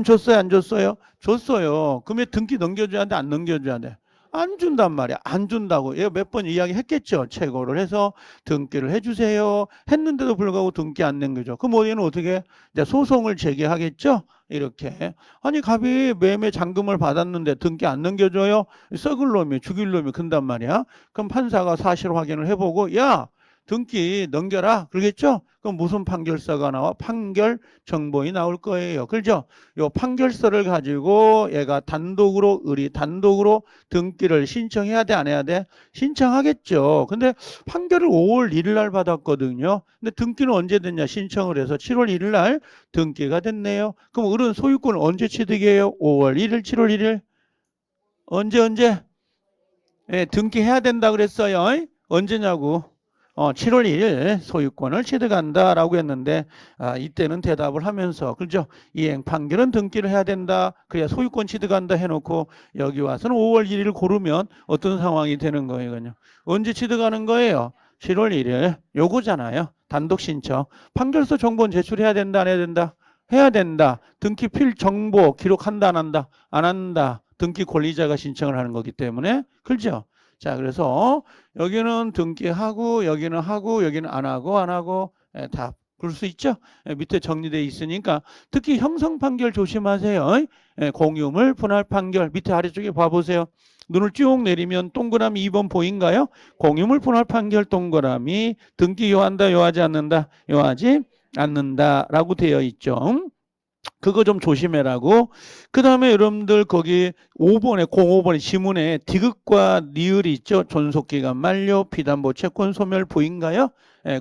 줬어요 안 줬어요? 줬어요. 그러면 등기 넘겨줘야 돼 안 넘겨줘야 돼? 안 준단 말이야. 안 준다고. 얘가 몇 번 이야기했겠죠. 최고를 해서 등기를 해주세요. 했는데도 불구하고 등기 안 낸 거죠. 그럼 얘는 어떻게 이제 소송을 제기하겠죠. 이렇게. 아니 갑이 매매 잔금을 받았는데 등기 안 넘겨줘요. 썩을 놈이 죽일 놈이 근단 말이야. 그럼 판사가 사실 확인을 해보고 야 등기 넘겨라 그러겠죠. 그럼 무슨 판결서가 나와? 판결 정보이 나올 거예요. 그렇죠? 요 판결서를 가지고 얘가 단독으로 단독으로 등기를 신청해야 돼, 안 해야 돼? 신청하겠죠. 근데 판결을 5월 1일 날 받았거든요. 근데 등기는 언제 됐냐? 신청을 해서 7월 1일 날 등기가 됐네요. 그럼 어른 소유권은 언제 취득해요? 5월 1일, 7월 1일? 언제? 예, 등기해야 된다 그랬어요. 언제냐고? 7월 1일 소유권을 취득한다라고 했는데 이때는 대답을 하면서 그죠? 이행 판결은 등기를 해야 된다. 그래야 소유권 취득한다 해놓고 여기 와서는 5월 1일 고르면 어떤 상황이 되는 거예요? 그냥 언제 취득하는 거예요? 7월 1일 요거잖아요. 단독 신청. 판결서 정보는 제출해야 된다 안 해야 된다? 해야 된다. 등기 필 정보 기록한다 안 한다? 안 한다. 등기 권리자가 신청을 하는 거기 때문에 그렇죠? 자, 그래서 여기는 등기하고 여기는 하고 여기는 안 하고 다 그럴 수 있죠. 밑에 정리되어 있으니까 특히 형성 판결 조심하세요. 공유물 분할 판결 밑에 아래쪽에 봐보세요. 눈을 쭉 내리면 동그라미 2번 보인가요? 공유물 분할 판결 동그라미 등기 요한다 요하지 않는다 요하지 않는다라고 되어 있죠. 그거 좀 조심해라고. 그 다음에 여러분들 거기 5번에 05번에 지문에 디귿과 니을이 있죠. 존속기간 만료, 피담보 채권 소멸 보인가요?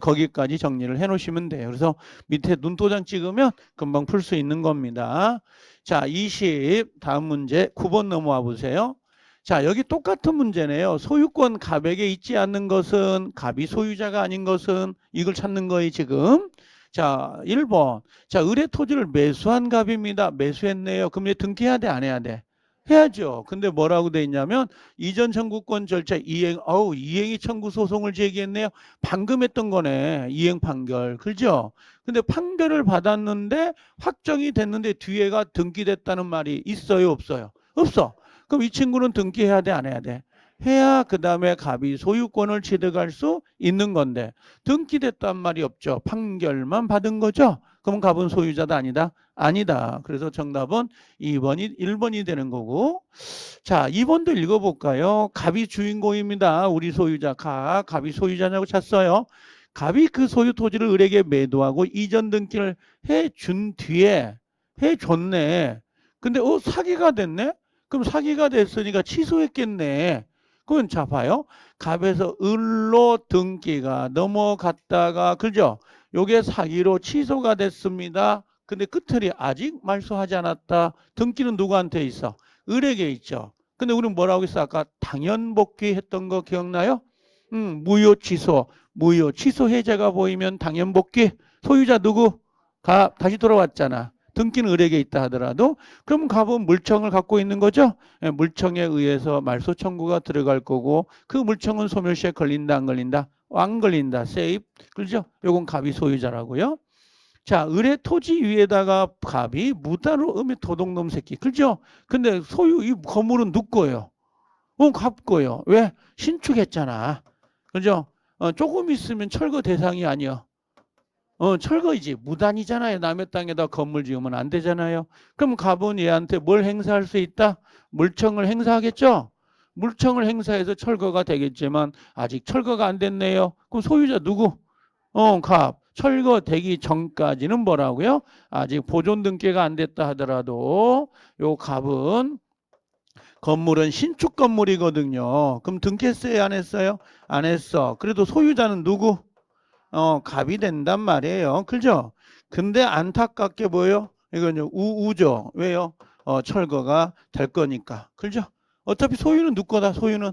거기까지 정리를 해 놓으시면 돼요. 그래서 밑에 눈도장 찍으면 금방 풀 수 있는 겁니다. 자, 20 다음 문제 9번 넘어와 보세요. 자, 여기 똑같은 문제네요. 소유권 갑에게 있지 않는 것은 갑이 소유자가 아닌 것은 이걸 찾는 거예요, 지금. 자, 1번. 자, 의뢰 토지를 매수한 갑입니다. 매수했네요. 그럼 얘 등기해야 돼, 안 해야 돼? 해야죠. 근데 뭐라고 돼 있냐면 이전 청구권 절차 이행이 청구 소송을 제기했네요. 방금 했던 거네. 이행 판결. 그죠? 근데 판결을 받았는데 확정이 됐는데 뒤에가 등기됐다는 말이 있어요, 없어요? 없어. 그럼 이 친구는 등기해야 돼, 안 해야 돼? 해야 그 다음에 갑이 소유권을 취득할 수 있는 건데 등기됐단 말이 없죠. 판결만 받은 거죠. 그럼 갑은 소유자다 아니다? 아니다. 그래서 정답은 2번이 1번이 되는 거고. 자, 2번도 읽어볼까요? 갑이 주인공입니다. 우리 소유자 갑이 소유자냐고 찾어요. 갑이 그 소유 토지를 을에게 매도하고 이전 등기를 해준 뒤에 해줬네. 근데 사기가 됐네? 그럼 사기가 됐으니까 취소했겠네. 그건 자 봐요. 갑에서 을로 등기가 넘어갔다가 그죠? 요게 사기로 취소가 됐습니다. 근데 끝을이 아직 말소하지 않았다. 등기는 누구한테 있어? 을에게 있죠. 근데 우리는 뭐라고 했어? 아까 당연 복귀했던 거 기억나요? 무효 취소. 무효 취소 해제가 보이면 당연 복귀. 소유자 누구? 갑 다시 돌아왔잖아. 등기는 을에게 있다 하더라도 그럼 갑은 물청을 갖고 있는 거죠. 물청에 의해서 말소 청구가 들어갈 거고 그 물청은 소멸시에 걸린다 안 걸린다? 안 걸린다. 세입. 그렇죠? 요건 갑이 소유자라고요. 자, 을의 토지 위에다가 갑이 무단으로 도둑놈 새끼. 그렇죠? 근데 이 건물은 누구 거예요? 갑 거예요. 왜? 신축했잖아. 그죠? 조금 있으면 철거 대상이 아니야. 철거이지. 무단이잖아요. 남의 땅에다 건물 지으면 안 되잖아요. 그럼 갑은 얘한테 뭘 행사할 수 있다? 물청을 행사하겠죠? 물청을 행사해서 철거가 되겠지만 아직 철거가 안 됐네요. 그럼 소유자 누구? 갑. 철거되기 전까지는 뭐라고요? 아직 보존 등기가 안 됐다 하더라도 요 갑은 건물은 신축 건물이거든요. 그럼 등기했어요? 안 했어요? 안 했어. 그래도 소유자는 누구? 갑이 된단 말이에요. 그죠? 근데 안타깝게 뭐예요? 이건 우죠. 왜요? 철거가 될 거니까. 그죠? 어차피 소유는 누구 거다? 소유는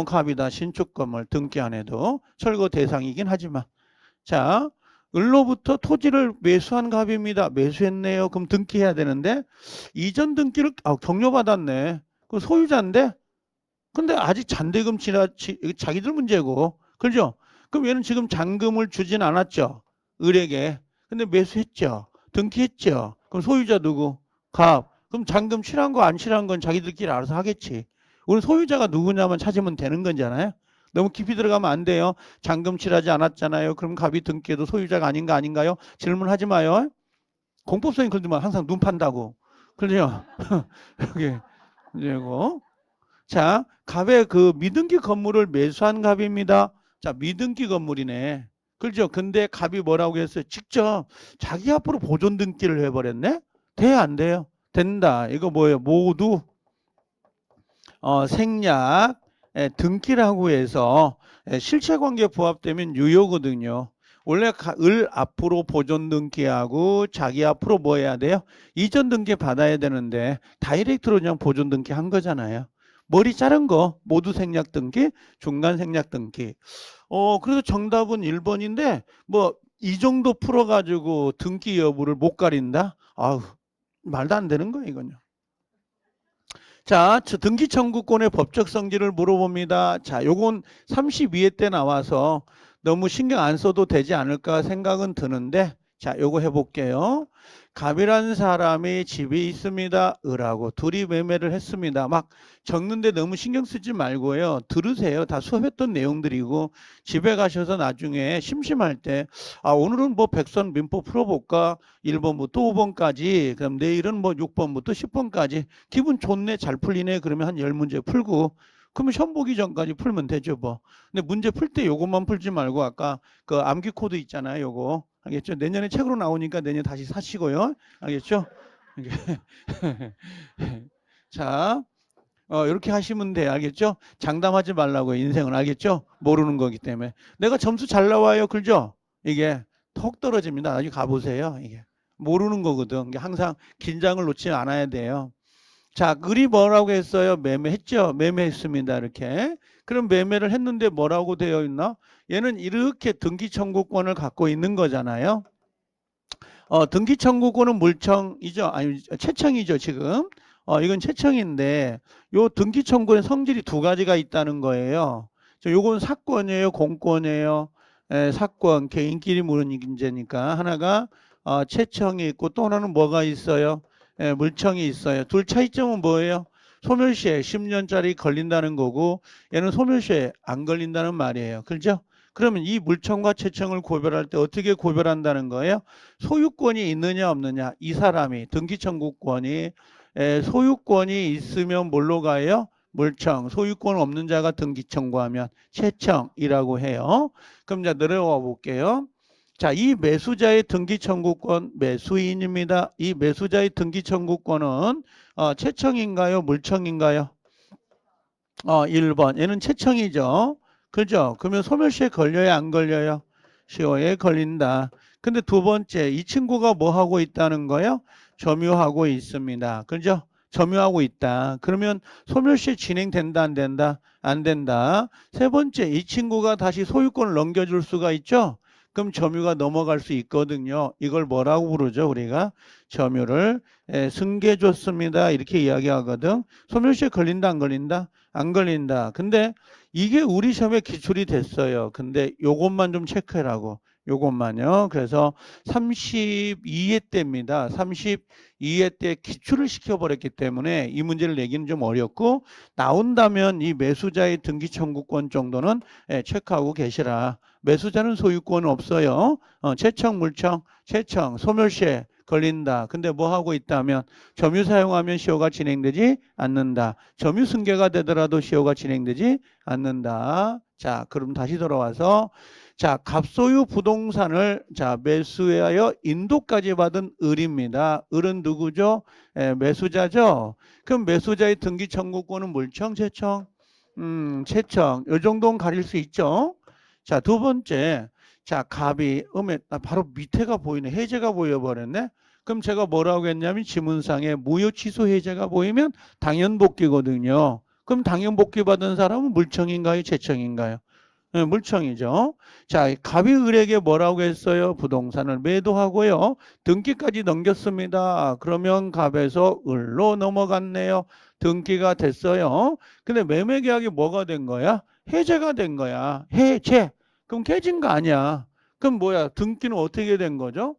갑이다. 신축 건물 등기 안 해도 철거 대상이긴 하지만. 자, 을로부터 토지를 매수한 갑입니다. 매수했네요. 그럼 등기해야 되는데 이전 등기를 격려받았네. 그 소유자인데 근데 아직 잔대금 자기들 문제고. 그죠? 그럼 얘는 지금 잔금을 주진 않았죠. 을에게. 근데 매수했죠. 등기했죠. 그럼 소유자 누구? 갑. 그럼 잔금 칠한 거 안 칠한 건 자기들끼리 알아서 하겠지. 우리 소유자가 누구냐만 찾으면 되는 거잖아요. 너무 깊이 들어가면 안 돼요. 잔금 칠하지 않았잖아요. 그럼 갑이 등기에도 소유자가 아닌가 아닌가요? 질문하지 마요. 공법성이 그러지만 항상 눈 판다고. 그러죠? 여기 이거. 자, 갑의 그 미등기 건물을 매수한 갑입니다. 자, 미등기 건물이네. 그렇죠? 근데 갑이 뭐라고 했어요? 직접 자기 앞으로 보존 등기를 해버렸네? 돼요, 안 돼요? 된다. 이거 뭐예요? 모두 생략 등기라고 해서 실체관계 부합되면 유효거든요. 원래 을 앞으로 보존 등기하고 자기 앞으로 뭐 해야 돼요? 이전 등기 받아야 되는데 다이렉트로 그냥 보존 등기 한 거잖아요. 머리 자른 거 모두 생략 등기, 중간 생략 등기. 그래서 정답은 1번인데 뭐 이 정도 풀어가지고 등기 여부를 못 가린다? 아우 말도 안 되는 거예요 이건요. 자, 등기 청구권의 법적 성질을 물어봅니다. 자, 요건 32회 때 나와서 너무 신경 안 써도 되지 않을까 생각은 드는데, 자, 요거 해볼게요. 갑이라는 사람이 집에 있습니다. 을하고 둘이 매매를 했습니다. 막 적는데 너무 신경 쓰지 말고요. 들으세요. 다 수업했던 내용들이고 집에 가셔서 나중에 심심할 때 오늘은 뭐 백선 민법 풀어볼까? 1번부터 5번까지 그럼 내일은 뭐 6번부터 10번까지 기분 좋네 잘 풀리네 그러면 한 10문제 풀고 그러면 시험 보기 전까지 풀면 되죠 뭐. 근데 문제 풀 때 요것만 풀지 말고 아까 그 암기 코드 있잖아요 요거. 알겠죠? 내년에 책으로 나오니까 내년 다시 사시고요. 알겠죠? 자, 이렇게 하시면 돼요. 알겠죠? 장담하지 말라고요. 인생은 알겠죠? 모르는 거기 때문에. 내가 점수 잘 나와요. 그죠? 이게 턱 떨어집니다. 나중에 가보세요. 이게 모르는 거거든. 항상 긴장을 놓지 않아야 돼요. 자, 을이 뭐라고 했어요? 매매했죠? 매매했습니다. 이렇게. 그럼 매매를 했는데 뭐라고 되어 있나? 얘는 이렇게 등기 청구권을 갖고 있는 거잖아요. 등기 청구권은 물청이죠. 아니, 채청이죠, 지금. 이건 채청인데 요 등기 청구의 성질이 두 가지가 있다는 거예요. 요건 사건이에요, 공권이에요. 사건, 개인끼리 무는 문제니까 하나가 채청이 있고 또 하나는 뭐가 있어요? 물청이 있어요. 둘 차이점은 뭐예요? 소멸시에 10년짜리 걸린다는 거고 얘는 소멸시에 안 걸린다는 말이에요. 그렇죠? 그러면 이 물청과 채청을 고별할 때 어떻게 고별한다는 거예요? 소유권이 있느냐 없느냐 이 사람이 등기청구권이 소유권이 있으면 뭘로 가요? 물청. 소유권 없는 자가 등기청구하면 채청이라고 해요. 그럼 이제 내려와 볼게요. 자, 이 매수자의 등기청구권 매수인입니다. 이 매수자의 등기청구권은 채청인가요? 물청인가요? 1번. 얘는 채청이죠. 그죠? 그러면 소멸시에 걸려요? 안 걸려요? 시효에 걸린다. 근데 두 번째, 이 친구가 뭐 하고 있다는 거예요? 점유하고 있습니다. 그죠? 점유하고 있다. 그러면 소멸시에 진행된다, 안 된다? 안 된다. 세 번째, 이 친구가 다시 소유권을 넘겨줄 수가 있죠? 그럼 점유가 넘어갈 수 있거든요. 이걸 뭐라고 부르죠? 우리가 점유를 승계줬습니다. 이렇게 이야기하거든. 소멸시에 걸린다, 안 걸린다? 안 걸린다. 근데 이게 우리 시험에 기출이 됐어요. 근데 요것만 좀 체크해라고. 요것만요. 그래서 32회 때입니다. 32회 때 기출을 시켜버렸기 때문에 이 문제를 내기는 좀 어렵고 나온다면 이 매수자의 등기 청구권 정도는 체크하고 계시라. 매수자는 소유권 없어요. 채청, 물청, 채청, 소멸시에 걸린다. 근데 뭐 하고 있다면 점유 사용하면 시효가 진행되지 않는다. 점유 승계가 되더라도 시효가 진행되지 않는다. 자, 그럼 다시 돌아와서 자, 갑소유 부동산을 자, 매수하여 인도까지 받은 을입니다. 을은 누구죠? 매수자죠. 그럼 매수자의 등기 청구권은 물청, 채청? 채청. 요 정도는 가릴 수 있죠. 자, 두 번째. 자, 갑이 바로 밑에가 보이네. 해제가 보여버렸네. 그럼 제가 뭐라고 했냐면 지문상에 무효 취소 해제가 보이면 당연복귀거든요. 그럼 당연복귀 받은 사람은 물청인가요? 채청인가요? 네, 물청이죠. 자, 갑이 을에게 뭐라고 했어요? 부동산을 매도하고요. 등기까지 넘겼습니다. 그러면 갑에서 을로 넘어갔네요. 등기가 됐어요. 근데 매매계약이 뭐가 된 거야? 해제가 된 거야. 해제. 그럼 깨진 거 아니야. 그럼 뭐야? 등기는 어떻게 된 거죠?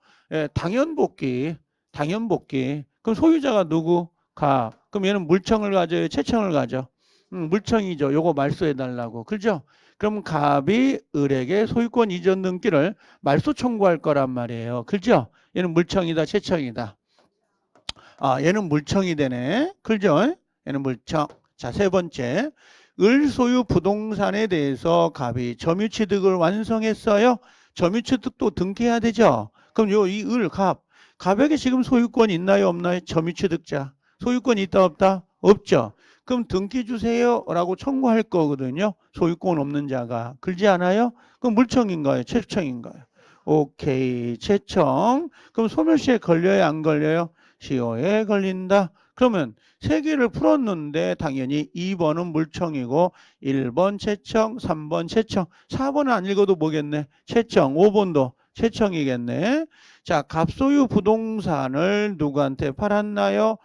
당연복귀. 당연복귀. 그럼 소유자가 누구? 갑. 그럼 얘는 물청을 가져요? 채청을 가져? 물청이죠. 요거 말소해달라고. 그죠? 그럼 갑이 을에게 소유권 이전 등기를 말소 청구할 거란 말이에요. 그죠? 얘는 물청이다, 채청이다. 아, 얘는 물청이 되네. 그죠? 얘는 물청. 자, 세 번째. 을 소유 부동산에 대해서 갑이 점유취득을 완성했어요. 점유취득도 등기해야 되죠. 그럼 이 갑에게 지금 소유권 있나요, 없나요? 점유취득자. 소유권 있다, 없다? 없죠. 그럼 등기 주세요 라고 청구할 거거든요. 소유권 없는 자가. 그러지 않아요? 그럼 물청인가요? 채청인가요? 오케이. 채청. 그럼 소멸시에 걸려요, 안 걸려요? 시효에 걸린다. 그러면 세 개를 풀었는데 당연히 2번은 물청이고 1번 채청, 3번 채청, 4번은 안 읽어도 뭐겠네? 채청, 5번도 채청이겠네. 자, 갑소유 부동산을 누구한테 팔았나요?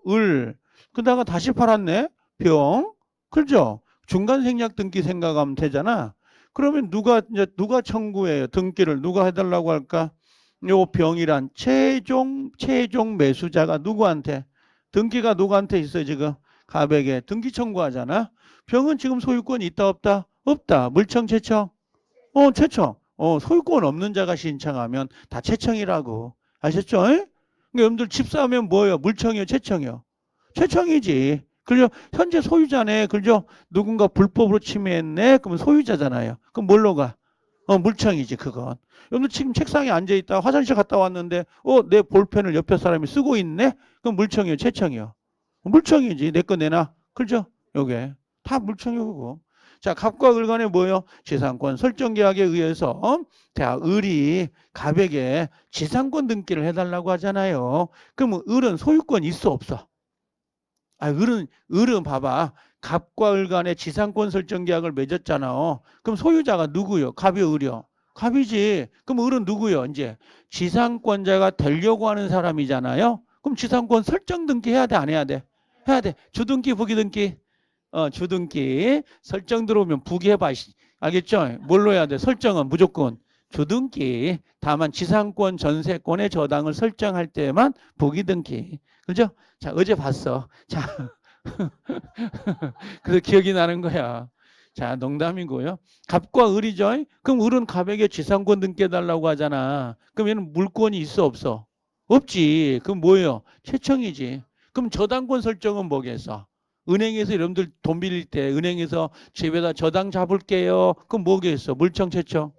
을. 그러다가 다시 팔았네? 병. 그죠? 중간 생략 등기 생각하면 되잖아. 그러면 누가 청구해요? 등기를 누가 해달라고 할까? 요 병이란 최종 매수자가 누구한테? 등기가 누구한테 있어요, 지금? 갑에게 등기 청구하잖아. 병은 지금 소유권이 있다, 없다? 없다. 물청, 채청? 채청. 소유권 없는 자가 신청하면 다 채청이라고. 아셨죠? 그러니까 여러분들 집 사면 뭐예요? 물청이요, 채청이요? 채청이지. 그죠? 현재 소유자네. 그죠? 누군가 불법으로 침해했네. 그러면 소유자잖아요. 그럼 뭘로 가? 물청이지, 그건. 여러분 지금 책상에 앉아있다 화장실 갔다 왔는데 내 볼펜을 옆에 사람이 쓰고 있네? 그럼 물청이요, 채청이요? 물청이지. 내 거 내놔. 그죠? 요게 다 물청이고. 자, 갑과 을 간에 뭐예요? 지상권 설정 계약에 의해서 자, 을이 갑에게 지상권 등기를 해달라고 하잖아요. 그럼 을은 소유권 있어, 없어? 아, 을은 봐봐. 갑과 을 간에 지상권 설정 계약을 맺었잖아. 그럼 소유자가 누구요? 갑이 을이요? 갑이지. 그럼 을은 누구요? 이제 지상권자가 되려고 하는 사람이잖아요. 그럼 지상권 설정 등기 해야 돼, 안 해야 돼? 해야 돼. 주등기, 부기등기. 주등기. 설정 들어오면 부기해봐. 알겠죠? 뭘로 해야 돼? 설정은 무조건 주등기. 다만 지상권, 전세권의 저당을 설정할 때만 부기등기. 그죠? 자, 어제 봤어. 자, 그래서 기억이 나는 거야. 자, 농담이고요. 갑과 을이죠. 그럼 을은 갑에게 지상권 등기해달라고 하잖아. 그럼 얘는 물권이 있어, 없어? 없지. 그럼 뭐예요? 채청이지. 그럼 저당권 설정은 뭐겠어? 은행에서 여러분들 돈 빌릴 때 은행에서 집에다 저당 잡을게요. 그럼 뭐겠어? 물청, 채청?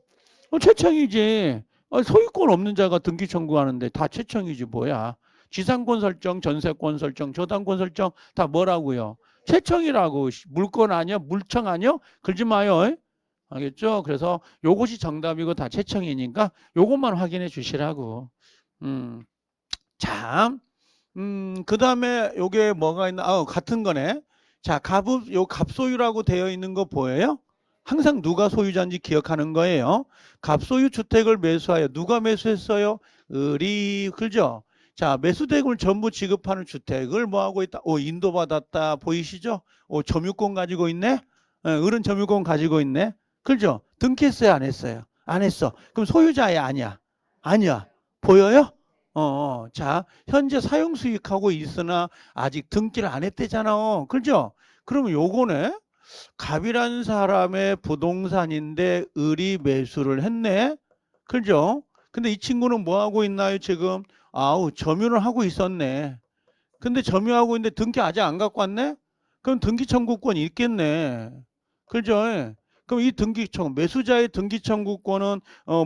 채청이지. 소유권 없는 자가 등기 청구하는데 다 채청이지 뭐야. 지상권 설정, 전세권 설정, 저당권 설정 다 뭐라고요? 채청이라고. 물권 아니야? 물청 아니야? 그러지 마요. 알겠죠? 그래서 요것이 정답이고 다 채청이니까 요것만 확인해 주시라고. 자, 그 다음에 요게 뭐가 있나? 같은 거네. 자, 갑소유라고 되어 있는 거 보여요? 항상 누가 소유자인지 기억하는 거예요. 갑소유 주택을 매수하여 누가 매수했어요? 을이. 그죠? 자, 매수대금을 전부 지급하는 주택을 뭐 하고 있다? 인도받았다. 보이시죠? 점유권 가지고 있네? 을은 점유권 가지고 있네? 그죠? 등기했어요, 안 했어요? 안 했어. 그럼 소유자야, 아니야? 아니야. 보여요? 자, 현재 사용 수익하고 있으나 아직 등기를 안 했대잖아. 그죠? 그러면 요거네? 갑이라는 사람의 부동산인데 을이 매수를 했네. 그죠? 근데 이 친구는 뭐 하고 있나요, 지금? 점유를 하고 있었네. 근데 점유하고 있는데 등기 아직 안 갖고 왔네? 그럼 등기 청구권이 있겠네. 그죠? 그럼 이 매수자의 등기 청구권은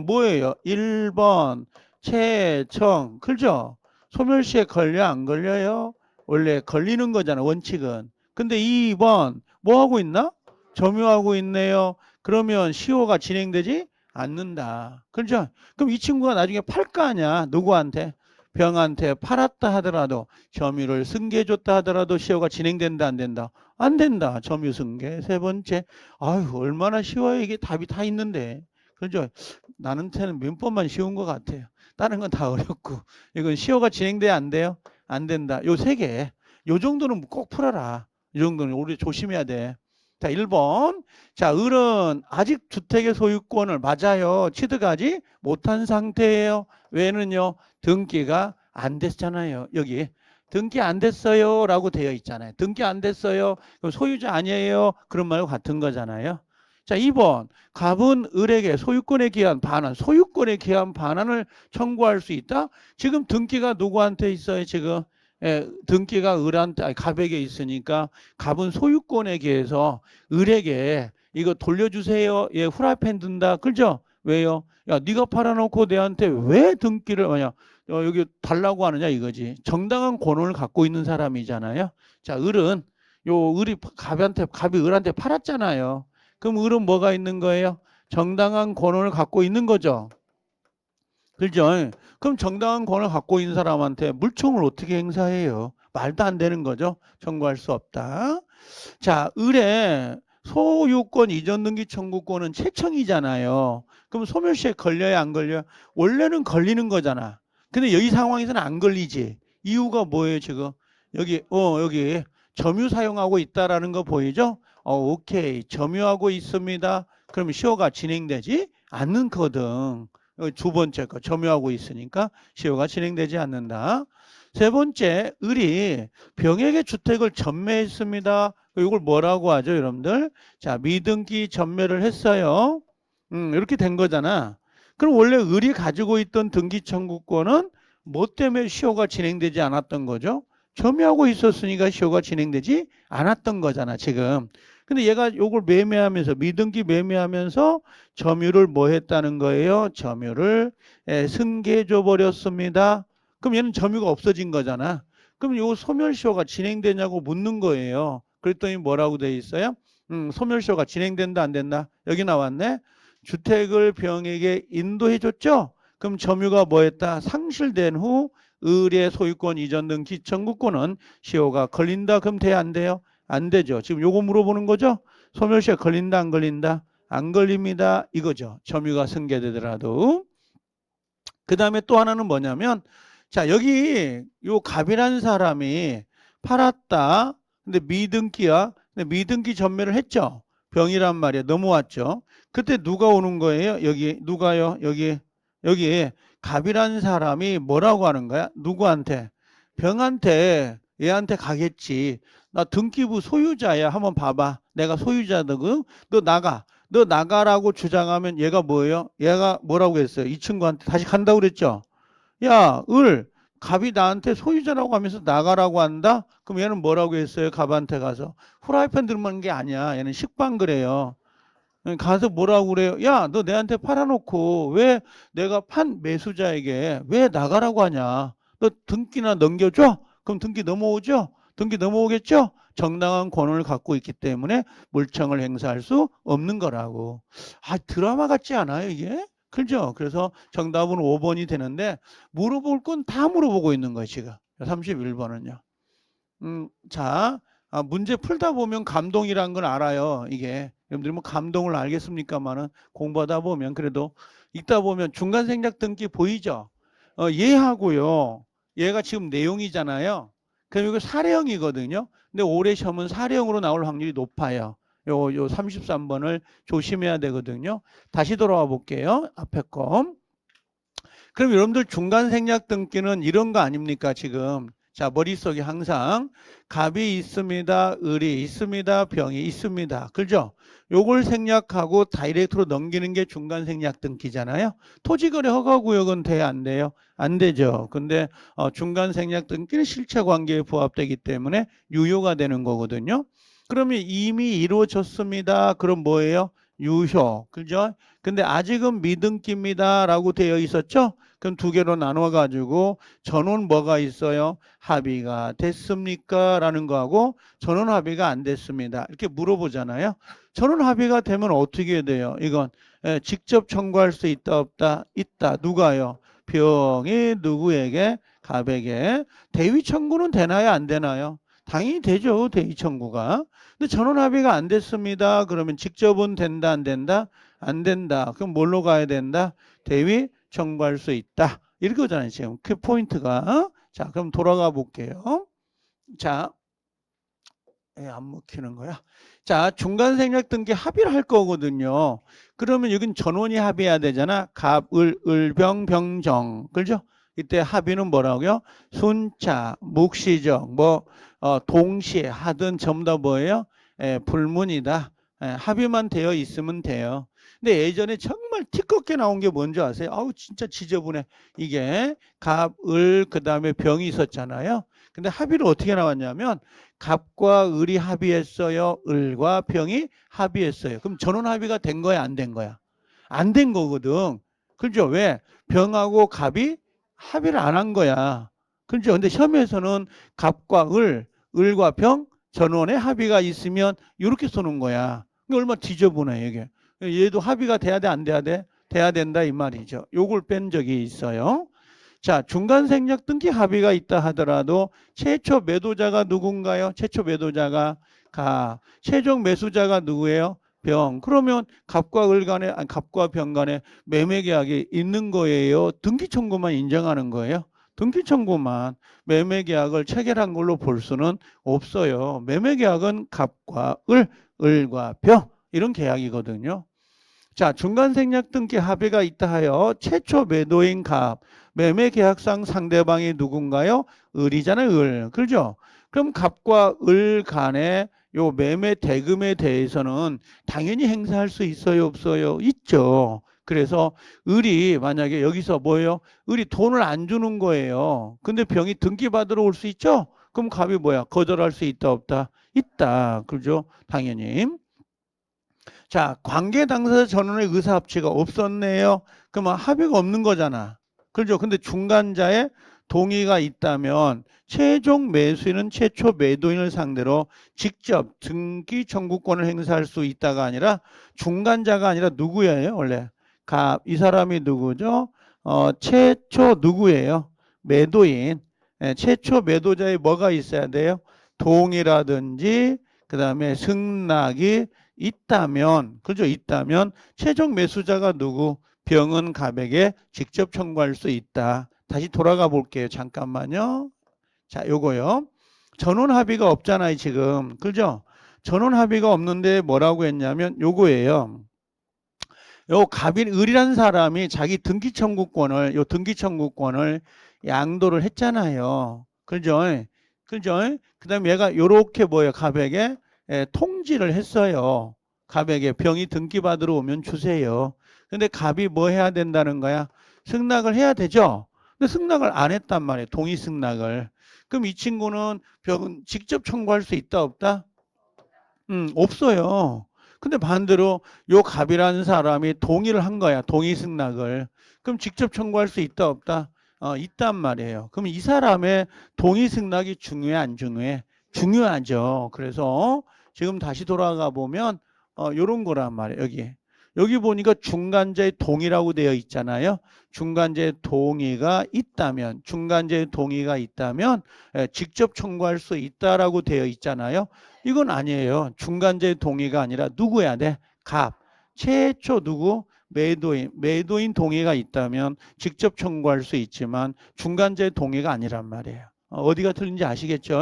뭐예요? 1번 채청. 그죠? 소멸시에 걸려, 안 걸려요? 원래 걸리는 거잖아, 원칙은. 근데 2번 뭐 하고 있나? 점유하고 있네요. 그러면 시효가 진행되지 않는다. 그렇죠? 그럼 이 친구가 나중에 팔 거 아니야. 누구한테? 병한테 팔았다 하더라도 점유를 승계해줬다 하더라도 시효가 진행된다, 안 된다? 안 된다. 점유 승계. 세 번째. 아유, 얼마나 쉬워요. 이게 답이 다 있는데. 그죠? 나한테는 몇 번만 쉬운 것 같아요. 다른 건 다 어렵고. 이건 시효가 진행돼야 안 돼요? 안 된다. 요 세 개. 요 정도는 꼭 풀어라. 이 정도는 우리 조심해야 돼. 자, 1번. 자, 을은 아직 주택의 소유권을 맞아요. 취득하지 못한 상태예요. 왜는요? 등기가 안 됐잖아요. 여기 등기 안 됐어요 라고 되어 있잖아요. 등기 안 됐어요. 그럼 소유자 아니에요. 그런 말과 같은 거잖아요. 자, 2번. 갑은 을에게 소유권에 기한 반환, 소유권에 기한 반환을 청구할 수 있다. 지금 등기가 누구한테 있어요? 지금 등기가 을한테, 아니, 갑에게 있으니까 갑은 소유권에 기해서 을에게 이거 돌려주세요. 얘 후라이팬 든다. 그죠? 왜요? 야, 네가 팔아놓고 내한테 왜 등기를 뭐냐? 여기 달라고 하느냐 이거지. 정당한 권한을 갖고 있는 사람이잖아요. 자, 을은 요 을이 갑이 을한테 팔았잖아요. 그럼 을은 뭐가 있는 거예요? 정당한 권한을 갖고 있는 거죠. 그죠? 그럼 정당한 권한을 갖고 있는 사람한테 물청을 어떻게 행사해요? 말도 안 되는 거죠. 청구할 수 없다. 자, 을의 소유권 이전 등기 청구권은 채청이잖아요. 그럼 소멸시에 걸려야 안 걸려요? 원래는 걸리는 거잖아. 근데 여기 상황에서는 안 걸리지. 이유가 뭐예요, 지금? 여기 점유 사용하고 있다라는 거 보이죠? 오케이. 점유하고 있습니다. 그러면 시효가 진행되지 않는거든. 두 번째 거 점유하고 있으니까 시효가 진행되지 않는다. 세 번째, 을이 병에게 주택을 전매했습니다. 이걸 뭐라고 하죠, 여러분들? 자, 미등기 전매를 했어요. 이렇게 된 거잖아. 그럼 원래 을이 가지고 있던 등기 청구권은 뭐 때문에 시효가 진행되지 않았던 거죠? 점유하고 있었으니까 시효가 진행되지 않았던 거잖아, 지금. 근데 얘가 요걸 매매하면서 미등기 매매하면서 점유를 뭐 했다는 거예요? 점유를 승계줘 버렸습니다. 그럼 얘는 점유가 없어진 거잖아. 그럼 요 소멸시효가 진행되냐고 묻는 거예요. 그랬더니 뭐라고 돼 있어요? 소멸시효가 진행된다 안 된다? 여기 나왔네. 주택을 병에게 인도해 줬죠? 그럼 점유가 뭐 했다? 상실된 후 을의 소유권 이전 등 기청구권은 시효가 걸린다. 그럼 돼야 안 돼요? 안 되죠. 지금 요거 물어보는 거죠? 소멸시효 걸린다 안 걸린다? 안 걸립니다. 이거죠. 점유가 승계되더라도. 그 다음에 또 하나는 뭐냐면 자, 여기 요 갑이라는 사람이 팔았다. 근데 미등기야. 근데 미등기 전매를 했죠. 병이란 말이야. 넘어왔죠. 그때 누가 오는 거예요? 여기 누가요? 여기 갑이라는 사람이 뭐라고 하는 거야? 누구한테? 병한테 얘한테 가겠지. 나 등기부 소유자야. 한번 봐봐. 내가 소유자거든. 너 나가. 너 나가라고 주장하면 얘가 뭐예요? 얘가 뭐라고 했어요? 이 친구한테 다시 간다고 그랬죠? 야, 갑이 나한테 소유자라고 하면서 나가라고 한다? 그럼 얘는 뭐라고 했어요? 갑한테 가서. 후라이팬 들면 게 아니야. 얘는 식빵 그래요. 가서 뭐라고 그래요? 야, 너 내한테 팔아놓고 왜 내가 판 매수자에게 왜 나가라고 하냐? 너 등기나 넘겨줘? 그럼 등기 넘어오죠? 등기 넘어오겠죠? 정당한 권한을 갖고 있기 때문에 물청을 행사할 수 없는 거라고. 아, 드라마 같지 않아요, 이게? 그죠? 그래서 정답은 5번이 되는데 물어볼 건 다 물어보고 있는 거예요, 지금. 31번은요. 자, 문제 풀다 보면 감동이란 걸 알아요. 이게 여러분들이 뭐 감동을 알겠습니까만은 공부하다 보면 그래도 읽다 보면 중간 생략 등기 보이죠? 얘하고요. 얘가 지금 내용이잖아요. 그럼 이거 사례형이거든요. 근데 올해 시험은 사례형으로 나올 확률이 높아요. 요 33번을 조심해야 되거든요. 다시 돌아와 볼게요. 앞에 거. 그럼 여러분들 중간 생략 등기는 이런 거 아닙니까, 지금? 자, 머릿속에 항상 갑이 있습니다, 을이 있습니다, 병이 있습니다. 그죠? 요걸 생략하고 다이렉트로 넘기는 게 중간 생략 등기잖아요. 토지거래 허가구역은 돼야 안 돼요? 안 되죠. 근데 중간 생략 등기는 실체 관계에 부합되기 때문에 유효가 되는 거거든요. 그러면 이미 이루어졌습니다. 그럼 뭐예요? 유효. 그죠? 근데 아직은 미등기입니다. 라고 되어 있었죠? 그럼 두 개로 나눠 가지고 전원 뭐가 있어요? 합의가 됐습니까? 라는 거하고 전원 합의가 안 됐습니다. 이렇게 물어보잖아요. 전원 합의가 되면 어떻게 돼요? 이건 직접 청구할 수 있다 없다? 있다. 누가요? 병이 누구에게? 갑에게. 대위 청구는 되나요? 안 되나요? 당연히 되죠. 대위 청구가. 근데 전원 합의가 안 됐습니다. 그러면 직접은 된다 안 된다? 안 된다. 그럼 뭘로 가야 된다? 대위 청구할 수 있다. 이거잖아요. 지금 그 포인트가. 자, 그럼 돌아가 볼게요. 자, 안 먹히는 거야. 자, 중간 생략 등기 합의를 할 거거든요. 그러면 여긴 전원이 합의해야 되잖아. 갑, 을, 병, 병정. 그죠? 이때 합의는 뭐라고요? 순차, 묵시적, 동시에 하든 전부 다 뭐예요? 불문이다. 합의만 되어 있으면 돼요. 근데 예전에 정말 티껍게 나온 게 뭔지 아세요? 아우 진짜 지저분해. 이게 갑, 을, 그 다음에 병이 있었잖아요. 근데 합의를 어떻게 나왔냐면 갑과 을이 합의했어요. 을과 병이 합의했어요. 그럼 전원 합의가 된 거야, 안 된 거야? 안 된 거거든. 그죠? 왜? 병하고 갑이 합의를 안 한 거야. 그죠? 근데 시험에서는 갑과 을, 을과 병, 전원의 합의가 있으면 이렇게 쏘는 거야. 이게 얼마나 지저분해, 이게. 얘도 합의가 돼야 돼, 안 돼야 돼? 돼야 된다, 이 말이죠. 요걸 뺀 적이 있어요. 자, 중간 생략 등기 합의가 있다 하더라도 최초 매도자가 누군가요? 최초 매도자가 가. 최종 매수자가 누구예요? 병. 그러면 갑과 을 간에, 아니, 갑과 병 간에 매매 계약이 있는 거예요? 등기 청구만 인정하는 거예요? 등기 청구만 매매 계약을 체결한 걸로 볼 수는 없어요. 매매 계약은 갑과 을, 을과 병 이런 계약이거든요. 자, 중간 생략 등기 합의가 있다 하여 최초 매도인 갑, 매매 계약상 상대방이 누군가요? 을이잖아요, 을. 그죠? 그럼 갑과 을 간에 요 매매 대금에 대해서는 당연히 행사할 수 있어요, 없어요? 있죠. 그래서 을이 만약에 여기서 뭐예요? 을이 돈을 안 주는 거예요. 근데 병이 등기 받으러 올 수 있죠? 그럼 갑이 뭐야? 거절할 수 있다, 없다? 있다. 그죠? 당연히. 자, 관계 당사자 전원의 의사 합치가 없었네요. 그러면 합의가 없는 거잖아. 그렇죠? 근데 중간자의 동의가 있다면 최종 매수인은 최초 매도인을 상대로 직접 등기 청구권을 행사할 수 있다가 아니라 중간자가 아니라 누구예요? 원래 이 사람이 누구죠? 최초 누구예요? 매도인. 최초 매도자의 뭐가 있어야 돼요? 동의라든지 그 다음에 승낙이 있다면, 그죠? 있다면 최종 매수자가 누구? 병은 갑에게 직접 청구할 수 있다. 다시 돌아가 볼게요. 잠깐만요. 자, 요거요. 전원 합의가 없잖아요, 지금. 그죠? 전원 합의가 없는데 뭐라고 했냐면 요거예요. 요 갑인 을이라는 사람이 자기 등기 청구권을 양도를 했잖아요. 그죠? 그죠? 그다음에 얘가 요렇게 뭐예요? 갑에게 통지를 했어요. 갑에게 병이 등기 받으러 오면 주세요. 근데 갑이 뭐 해야 된다는 거야? 승낙을 해야 되죠. 근데 승낙을 안 했단 말이에요. 동의 승낙을. 그럼 이 친구는 병은 직접 청구할 수 있다 없다? 없어요. 근데 반대로 요 갑이라는 사람이 동의를 한 거야. 동의 승낙을. 그럼 직접 청구할 수 있다 없다? 있단 말이에요. 그럼 이 사람의 동의 승낙이 중요해 안 중요해? 중요하죠. 그래서 지금 다시 돌아가 보면 요런 거란 말이에요. 여기 보니까 중간자의 동의라고 되어 있잖아요. 중간자의 동의가 있다면 직접 청구할 수 있다라고 되어 있잖아요. 이건 아니에요. 중간자의 동의가 아니라 누구 해야 돼? 갑. 최초 누구? 매도인. 매도인 동의가 있다면 직접 청구할 수 있지만 중간자의 동의가 아니란 말이에요. 어디가 틀린지 아시겠죠?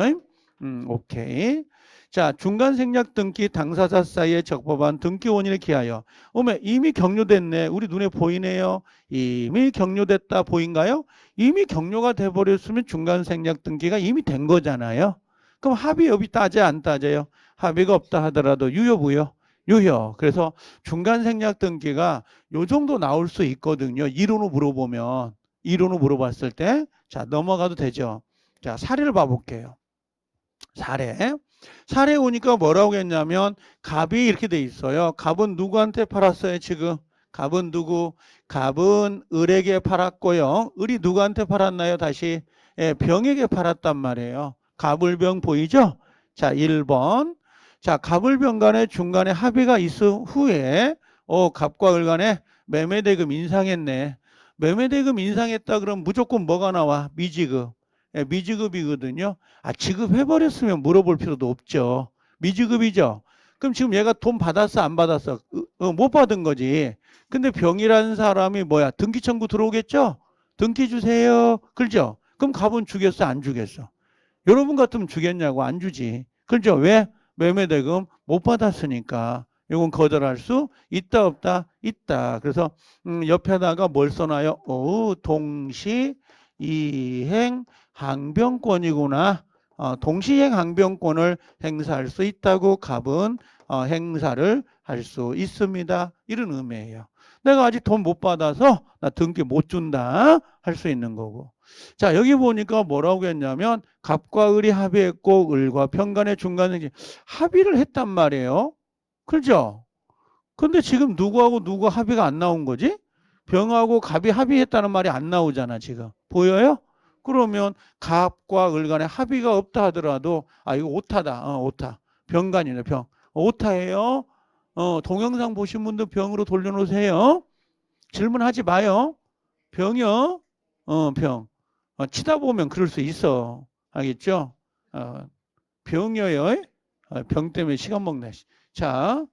오케이. 자, 중간 생략 등기 당사자 사이에 적법한 등기 원인에 기하여. 이미 격려됐네. 우리 눈에 보이네요. 이미 격려됐다 보인가요? 이미 격려가 돼버렸으면 중간 생략 등기가 이미 된 거잖아요. 그럼 합의 여비 따져 안 따져요? 합의가 없다 하더라도 유효 무효? 유효. 그래서 중간 생략 등기가 요 정도 나올 수 있거든요. 이론으로 물어봤을 때. 자, 넘어가도 되죠. 자, 사례를 봐볼게요. 사례 오니까 뭐라고 했냐면 갑이 이렇게 돼 있어요. 갑은 누구한테 팔았어요 지금? 갑은 누구? 갑은 을에게 팔았고요. 을이 누구한테 팔았나요 다시? 병에게 팔았단 말이에요. 갑을병 보이죠? 자, 1번. 자, 갑을병 간에 중간에 합의가 있은 후에 갑과 을 간에 매매대금 인상했네. 매매대금 인상했다 그러면 무조건 뭐가 나와? 미지급. 미지급이거든요. 지급해버렸으면 물어볼 필요도 없죠. 미지급이죠. 그럼 지금 얘가 돈 받았어, 안 받았어? 못 받은 거지. 근데 병이라는 사람이 뭐야? 등기 청구 들어오겠죠? 등기 주세요. 그렇죠? 그럼 갑은 주겠어, 안 주겠어? 여러분 같으면 주겠냐고? 안 주지. 그렇죠? 왜? 매매대금 못 받았으니까. 이건 거절할 수 있다, 없다? 있다. 그래서 옆에다가 뭘 써놔요? 동시 이행 항변권이구나. 동시행 항변권을 행사할 수 있다고 갑은 행사를 할 수 있습니다. 이런 의미예요. 내가 아직 돈 못 받아서 나 등기 못 준다 할 수 있는 거고. 자, 여기 보니까 뭐라고 했냐면 갑과 을이 합의했고 을과 병간의 중간에 합의를 했단 말이에요. 그렇죠? 근데 지금 누구하고 누구 합의가 안 나온 거지? 병하고 갑이 합의했다는 말이 안 나오잖아, 지금. 보여요? 그러면 갑과 을 간에 합의가 없다 하더라도 이거 오타다. 오타. 병간이네, 병. 오타예요. 동영상 보신 분들 병으로 돌려놓으세요. 질문하지 마요. 병이요? 병. 치다 보면 그럴 수 있어. 알겠죠? 병이요. 병 때문에 시간 먹네. 자,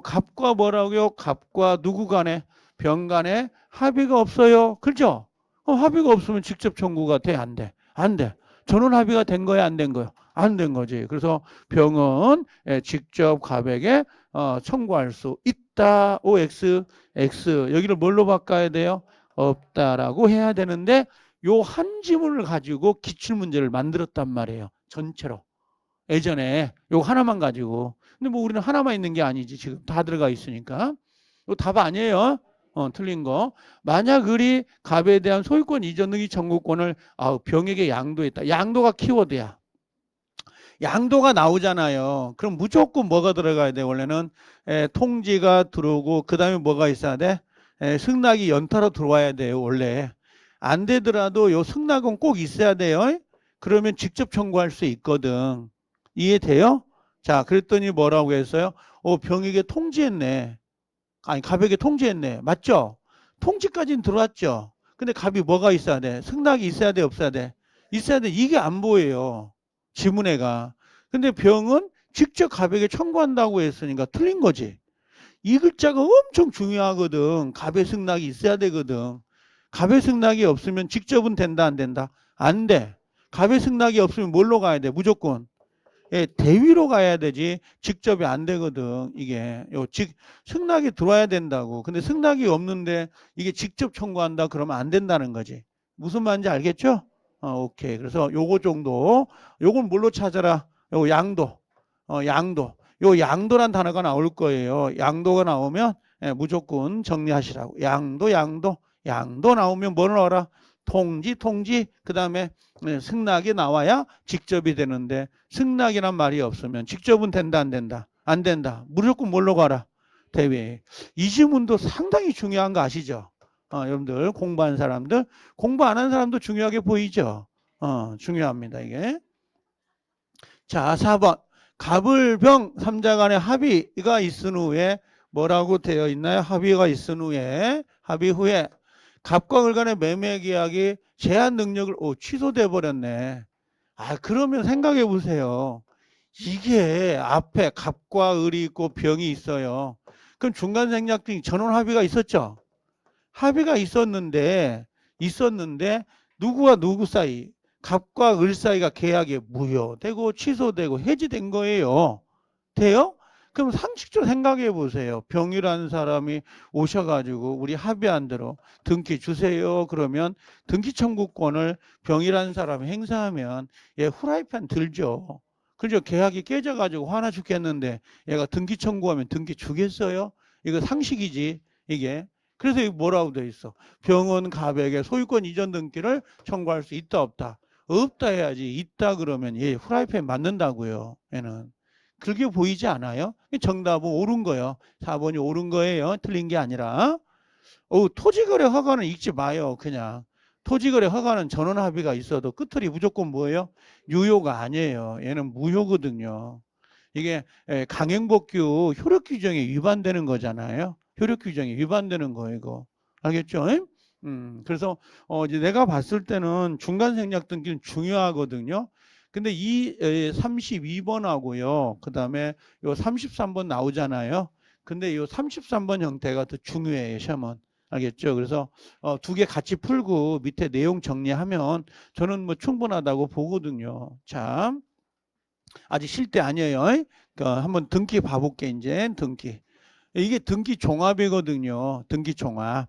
갑과 뭐라고요? 갑과 누구 간에? 병 간에 합의가 없어요. 그렇죠? 합의가 없으면 직접 청구가 돼? 안 돼? 안 돼. 전원 합의가 된 거야? 안 된 거야? 안 된 거지. 그래서 병은 직접 갑에게 청구할 수 있다. OX, X. 여기를 뭘로 바꿔야 돼요? 없다라고 해야 되는데 요 한 지문을 가지고 기출문제를 만들었단 말이에요. 전체로. 예전에 요거 하나만 가지고. 근데 뭐 우리는 하나만 있는 게 아니지. 지금 다 들어가 있으니까. 이거 답 아니에요. 틀린 거. 만약 을이 갑에 대한 소유권 이전 등기 청구권을 병에게 양도했다. 양도가 키워드야. 양도가 나오잖아요. 그럼 무조건 뭐가 들어가야 돼? 원래는 통지가 들어오고 그 다음에 뭐가 있어야 돼? 승낙이 연타로 들어와야 돼요. 원래. 안 되더라도 요 승낙은 꼭 있어야 돼요. 그러면 직접 청구할 수 있거든. 이해돼요? 자, 그랬더니 뭐라고 했어요? 병에게 통지했네. 아니, 갑에게 통지했네. 맞죠? 통지까지는 들어왔죠. 근데 갑이 뭐가 있어야 돼? 승낙이 있어야 돼, 없어야 돼? 있어야 돼. 이게 안 보여요. 지문에가. 근데 병은 직접 갑에게 청구한다고 했으니까 틀린 거지. 이 글자가 엄청 중요하거든. 갑의 승낙이 있어야 되거든. 갑의 승낙이 없으면 직접은 된다, 안 된다? 안 돼. 갑의 승낙이 없으면 뭘로 가야 돼? 무조건. 대위로 가야 되지 직접이 안 되거든. 이게 승낙이 들어와야 된다고. 근데 승낙이 없는데 이게 직접 청구한다 그러면 안 된다는 거지. 무슨 말인지 알겠죠? 오케이. 그래서 요거 정도. 요건 뭘로 찾아라? 요거 양도. 양도. 요 양도란 단어가 나올 거예요. 양도가 나오면 무조건 정리하시라고. 양도 나오면 뭐 넣어라? 통지. 그 다음에 승낙이 나와야 직접이 되는데 승낙이란 말이 없으면 직접은 된다, 안 된다? 안 된다. 무조건 뭘로 가라? 대위. 이 지문도 상당히 중요한 거 아시죠? 여러분들 공부한 사람들, 공부 안 한 사람도 중요하게 보이죠? 중요합니다, 이게. 자, 4번. 갑을병 3자 간의 합의가 있은 후에 뭐라고 되어 있나요? 합의가 있은 후에, 합의 후에 갑과 을 간의 매매 계약이 제한 능력을 취소돼 버렸네. 그러면 생각해 보세요. 이게 앞에 갑과 을이 있고 병이 있어요. 그럼 중간 생략 등 전원 합의가 있었죠? 합의가 있었는데 누구와 누구 사이? 갑과 을 사이가 계약이 무효되고 취소되고 해지된 거예요. 돼요? 그럼 상식적으로 생각해 보세요. 병이라는 사람이 오셔가지고 우리 합의한 대로 등기 주세요. 그러면 등기 청구권을 병이라는 사람이 행사하면 얘 후라이팬 들죠. 그죠? 계약이 깨져가지고 화나 죽겠는데 얘가 등기 청구하면 등기 주겠어요? 이거 상식이지 이게. 그래서 이거 뭐라고 돼 있어? 병은 갑에게 소유권 이전 등기를 청구할 수 있다 없다? 없다 해야지. 있다 그러면 얘 후라이팬 맞는다고요. 얘는. 그렇게 보이지 않아요? 정답은 옳은 거예요. 4번이 옳은 거예요. 틀린 게 아니라. 토지거래 허가는 읽지 마요. 그냥. 토지거래 허가는 전원 합의가 있어도 끝들이 무조건 뭐예요? 유효가 아니에요. 얘는 무효거든요. 이게 강행법규 효력 규정에 위반되는 거잖아요. 효력 규정에 위반되는 거예요. 이거. 알겠죠? 그래서 이제 내가 봤을 때는 중간 생략 등기는 중요하거든요. 근데 이 32번하고요. 그다음에 요 33번 나오잖아요. 근데 요 33번 형태가 더 중요해요. 시험은. 알겠죠? 그래서 두 개 같이 풀고 밑에 내용 정리하면 저는 뭐 충분하다고 보거든요. 자, 아직 쉴 때 아니에요. 한번 등기 봐볼게 이제 등기. 이게 등기 종합이거든요. 등기 종합.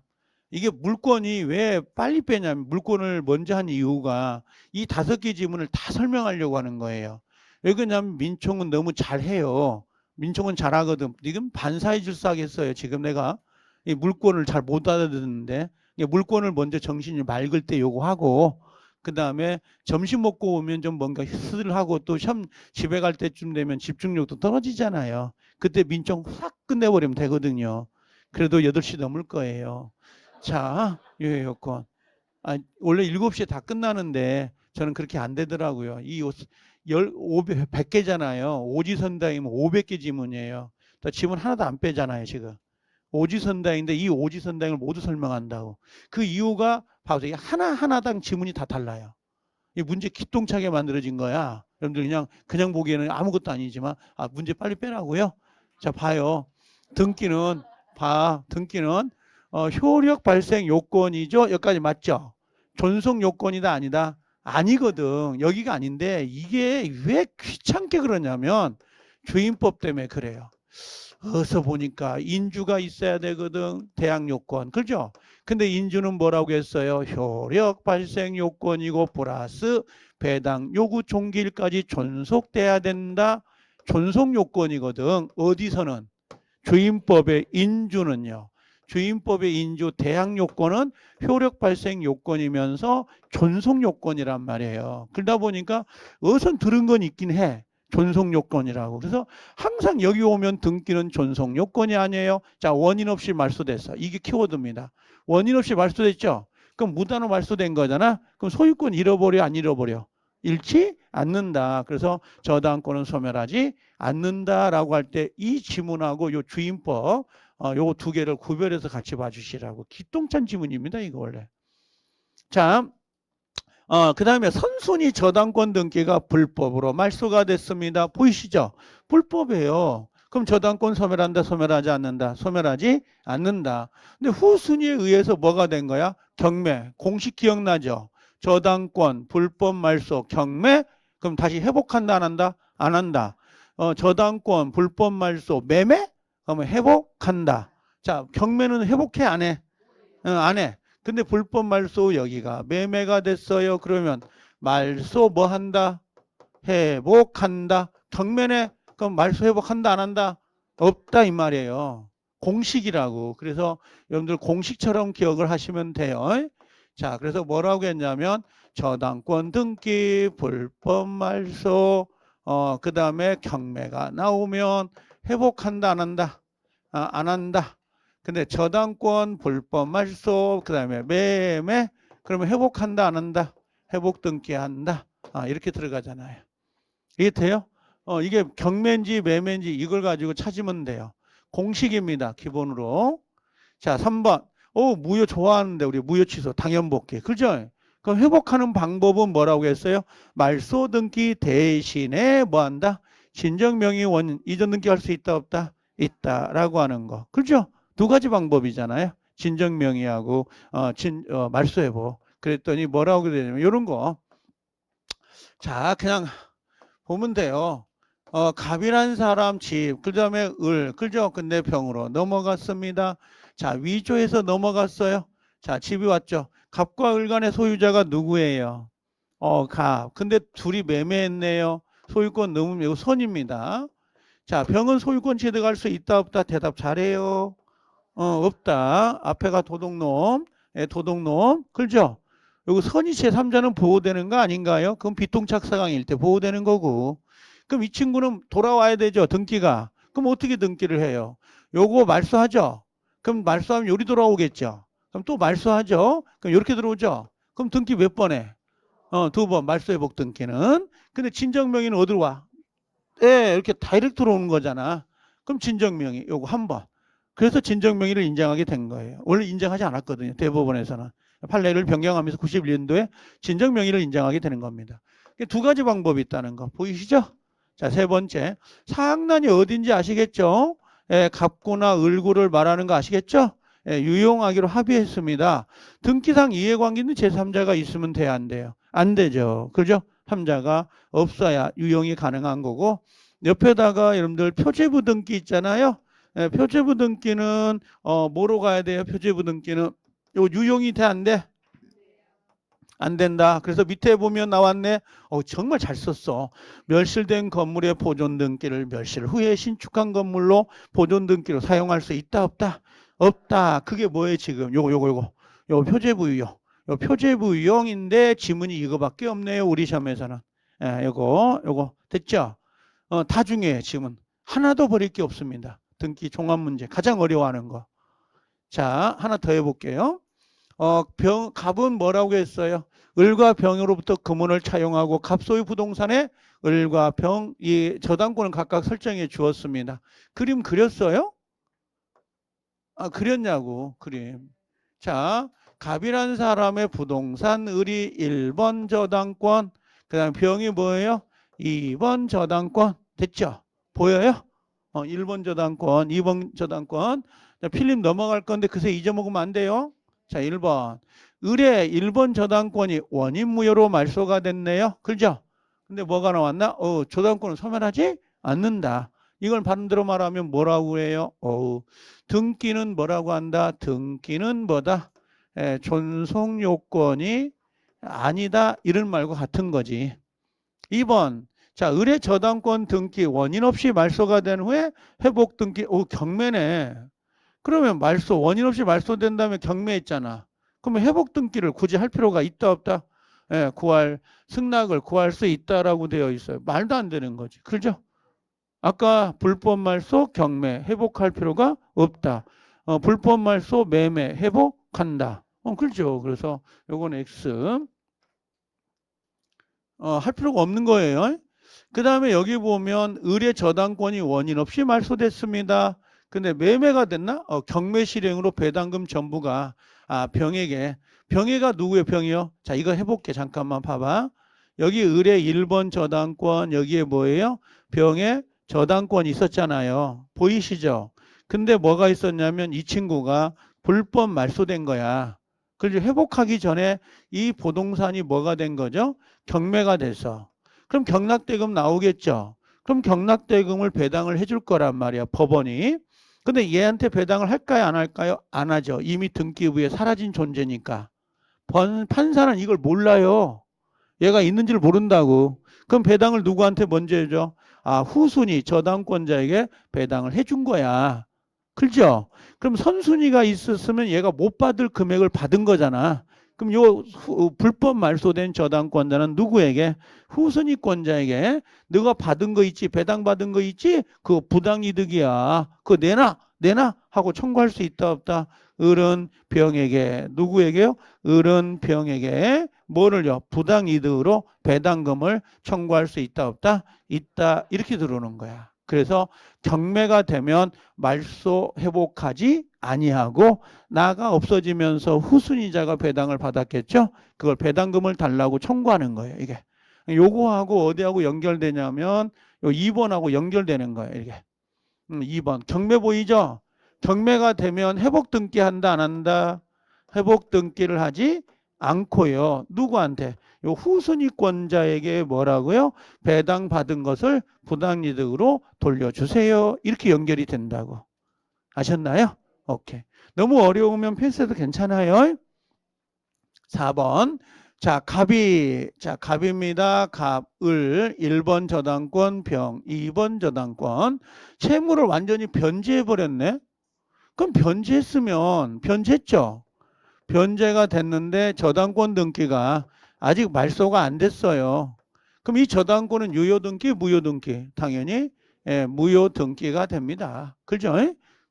이게 물권이 왜 빨리 빼냐면 물권을 먼저 한 이유가 이 5개 지문을 다 설명하려고 하는 거예요. 왜 그러냐면 민총은 너무 잘해요. 민총은 잘하거든. 이건 반사의 질서하겠어요. 지금 내가 이 물권을 잘 못 알아듣는데 물권을 먼저 정신이 맑을 때 요구하고 그 다음에 점심 먹고 오면 좀 뭔가 흐슬하고 또 시험 집에 갈 때쯤 되면 집중력도 떨어지잖아요. 그때 민총 싹 끝내버리면 되거든요. 그래도 8시 넘을 거예요. 자, 유효 요건. 원래 7시에 다 끝나는데 저는 그렇게 안 되더라고요. 이 100개잖아요. 오지선다이면 500개 지문이에요. 지문 하나도 안 빼잖아요, 지금. 오지선다인데 이 오지선다임을 모두 설명한다고. 그 이유가 봐보세요. 하나하나당 지문이 다 달라요. 이 문제 기똥차게 만들어진 거야. 여러분들 그냥 보기에는 아무것도 아니지만 문제 빨리 빼라고요. 자, 봐요. 등기는 효력 발생 요건이죠. 여기까지 맞죠? 존속 요건이다 아니다? 아니거든. 여기가 아닌데 이게 왜 귀찮게 그러냐면 주임법 때문에 그래요. 어서 보니까 인주가 있어야 되거든. 대항 요건. 그죠? 근데 인주는 뭐라고 했어요? 효력 발생 요건이고 플러스 배당 요구 종기일까지 존속돼야 된다. 존속 요건이거든. 어디서는? 주임법의 인주는요. 주임법의 인주 대항 요건은 효력 발생 요건이면서 존속 요건이란 말이에요. 그러다 보니까 어선 들은 건 있긴 해. 존속 요건이라고. 그래서 항상 여기 오면 등기는 존속 요건이 아니에요. 자, 원인 없이 말소됐어. 이게 키워드입니다. 원인 없이 말소됐죠? 그럼 무단으로 말소된 거잖아. 그럼 소유권 잃어버려 안 잃어버려? 잃지 않는다. 그래서 저당권은 소멸하지 않는다라고 할 때 이 지문하고 요 주임법 요거 2개를 구별해서 같이 봐주시라고. 기똥찬 지문입니다. 이거 원래. 자, 그 다음에 선순위 저당권 등기가 불법으로 말소가 됐습니다. 보이시죠? 불법이에요. 그럼 저당권 소멸한다, 소멸하지 않는다? 소멸하지 않는다. 근데 후순위에 의해서 뭐가 된 거야? 경매. 공식 기억나죠? 저당권, 불법 말소, 경매. 그럼 다시 회복한다, 안 한다? 안 한다. 저당권, 불법 말소, 매매? 그러면 회복한다. 자, 경매는 회복해, 안 해? 안 해. 근데 불법 말소 여기가 매매가 됐어요. 그러면 말소 뭐 한다? 회복한다. 경매네? 그럼 말소 회복한다, 안 한다? 없다 이 말이에요. 공식이라고. 그래서 여러분들 공식처럼 기억을 하시면 돼요. 자, 그래서 뭐라고 했냐면 저당권 등기, 불법 말소, 그 다음에 경매가 나오면 회복한다, 안 한다? 안 한다. 근데 저당권, 불법 말소, 그 다음에 매매, 그러면 회복한다, 안 한다? 회복 등기한다. 이렇게 들어가잖아요. 이게 돼요? 이게 경매인지 매매인지 이걸 가지고 찾으면 돼요. 공식입니다. 기본으로. 자, 3번. 무효 좋아하는데 우리 무효 취소 당연복귀. 그죠? 그럼 회복하는 방법은 뭐라고 했어요? 말소 등기 대신에 뭐 한다? 진정명의 원인 이전 등기할 수 있다 없다? 있다라고 하는 거. 그죠? 2가지 방법이잖아요. 진정명의하고 말소 회복. 그랬더니 뭐라고 되냐면 이런 거. 자, 그냥 보면 돼요. 갑이란 사람 집, 그 다음에 그죠? 근데 병으로 넘어갔습니다. 자, 위조해서 넘어갔어요. 자, 집이 왔죠. 갑과 을 간의 소유자가 누구예요? 갑. 근데 둘이 매매했네요. 소유권 넘으면 이거 선입니다. 자, 병은 소유권 취득할 수 있다 없다? 대답 잘해요. 없다. 앞에가 도둑놈. 도둑놈. 그죠? 요거 선의 제3자는 보호되는 거 아닌가요? 그럼 비통착 사강일 때 보호되는 거고. 그럼 이 친구는 돌아와야 되죠. 등기가. 그럼 어떻게 등기를 해요? 요거 말소하죠. 그럼 말소하면 요리 돌아오겠죠. 그럼 또 말소하죠. 그럼 이렇게 들어오죠. 그럼 등기 몇 번 해? 2번 말소회복 등기는. 근데 진정명의는 어디로 와? 예, 이렇게 다이렉트 들어오는 거잖아. 그럼 진정명의 요거 한 번. 그래서 진정명의를 인정하게 된 거예요. 원래 인정하지 않았거든요. 대법원에서는. 판례를 변경하면서 91년도에 진정명의를 인정하게 되는 겁니다. 2가지 방법이 있다는 거 보이시죠? 자, 3번째. 사항란이 어딘지 아시겠죠? 갑구나 을구를 말하는 거 아시겠죠? 유용하기로 합의했습니다. 등기상 이해관계는 제3자가 있으면 돼야 안 돼요? 안 되죠. 그죠? 3자가 없어야 유용이 가능한 거고 옆에다가 여러분들 표제부 등기 있잖아요. 표제부 등기는 뭐로 가야 돼요? 표제부 등기는 요 유용이 돼, 안 돼? 안 된다. 그래서 밑에 보면 나왔네. 정말 잘 썼어. 멸실된 건물의 보존 등기를 멸실 후에 신축한 건물로 보존 등기로 사용할 수 있다, 없다? 없다. 그게 뭐예요, 지금? 요거. 요 표제부유용. 요 표제부유용인데 지문이 이거밖에 없네요, 우리 시험에서는. 예, 요거 됐죠? 다 중요해, 지금. 하나도 버릴 게 없습니다. 등기 종합 문제. 가장 어려워하는 거. 자, 하나 더 해볼게요. 갑은 뭐라고 했어요? 을과 병으로부터 금원을 차용하고 갑소유 부동산에 을과 병, 이 저당권을 각각 설정해 주었습니다. 그림 그렸어요? 그렸냐고, 그림. 자, 갑이라는 사람의 부동산, 을이 1번 저당권, 그 다음 병이 뭐예요? 2번 저당권. 됐죠? 보여요? 1번 저당권, 2번 저당권. 자, 필름 넘어갈 건데 그새 잊어먹으면 안 돼요. 자, 1번. 을의 1번 저당권이 원인무효로 말소가 됐네요. 그죠? 근데 뭐가 나왔나? 저당권은 소멸하지 않는다. 이걸 반대로 말하면 뭐라고 해요? 등기는 뭐라고 한다? 등기는 뭐다? 존속 요건이 아니다. 이런 말과 같은 거지. 2번. 자, 을의 저당권 등기 원인 없이 말소가 된 후에 회복 등기. 경매네. 그러면 말소, 원인 없이 말소된다면 경매했잖아. 그러면 회복 등기를 굳이 할 필요가 있다, 없다? 승낙을 구할 수 있다라고 되어 있어요. 말도 안 되는 거지. 그죠? 아까 불법 말소, 경매, 회복할 필요가 없다. 불법 말소, 매매, 회복한다. 그렇죠. 그래서 요건 X. 할 필요가 없는 거예요. 그 다음에 여기 보면 을의 저당권이 원인 없이 말소됐습니다. 근데 매매가 됐나? 경매 실행으로 배당금 전부가 병에가 누구의 병이요? 자, 이거 해볼게. 잠깐만 봐봐. 여기 을의 1번 저당권, 여기에 뭐예요? 병의 저당권이 있었잖아요. 보이시죠? 근데 뭐가 있었냐면 이 친구가 불법 말소된 거야. 그래서 회복하기 전에 이 부동산이 뭐가 된 거죠? 경매가 돼서. 그럼 경락대금 나오겠죠? 그럼 경락대금을 배당을 해줄 거란 말이야, 법원이. 근데 얘한테 배당을 할까요, 안 할까요? 안 하죠. 이미 등기부에 사라진 존재니까. 판사는 이걸 몰라요. 얘가 있는지를 모른다고. 그럼 배당을 누구한테 먼저 해줘? 후순위 저당권자에게 배당을 해준 거야. 그렇죠? 그럼 선순위가 있었으면 얘가 못 받을 금액을 받은 거잖아. 그럼 불법 말소된 저당권자는 누구에게? 후순위권자에게 너가 받은 거 있지, 배당 받은 거 있지, 그거 부당이득이야. 그거 내놔 하고 청구할 수 있다, 없다? 을은 병에게, 누구에게요? 을은 병에게 뭐를요? 부당이득으로 배당금을 청구할 수 있다, 없다? 있다. 이렇게 들어오는 거야. 그래서 경매가 되면 말소 회복하지 아니하고 나가 없어지면서 후순위자가 배당을 받았겠죠. 그걸 배당금을 달라고 청구하는 거예요. 이게 요거하고 어디하고 연결되냐면 요 2번하고 연결되는 거예요. 이게 2번 경매 보이죠? 경매가 되면 회복 등기 한다, 안 한다? 회복 등기를 하지 않고요. 누구한테? 요 후순위권자에게 뭐라고요? 배당 받은 것을 부당이득으로 돌려주세요. 이렇게 연결이 된다고. 아셨나요? 오케이. 너무 어려우면 패스해도 괜찮아요. 4번. 자, 갑입니다. 갑, 을, 1번 저당권, 병, 2번 저당권. 채무를 완전히 변제해버렸네. 그럼 변제했죠? 변제가 됐는데 저당권 등기가 아직 말소가 안 됐어요. 그럼 이 저당권은 유효등기, 무효등기? 당연히 무효등기가 됩니다. 그죠?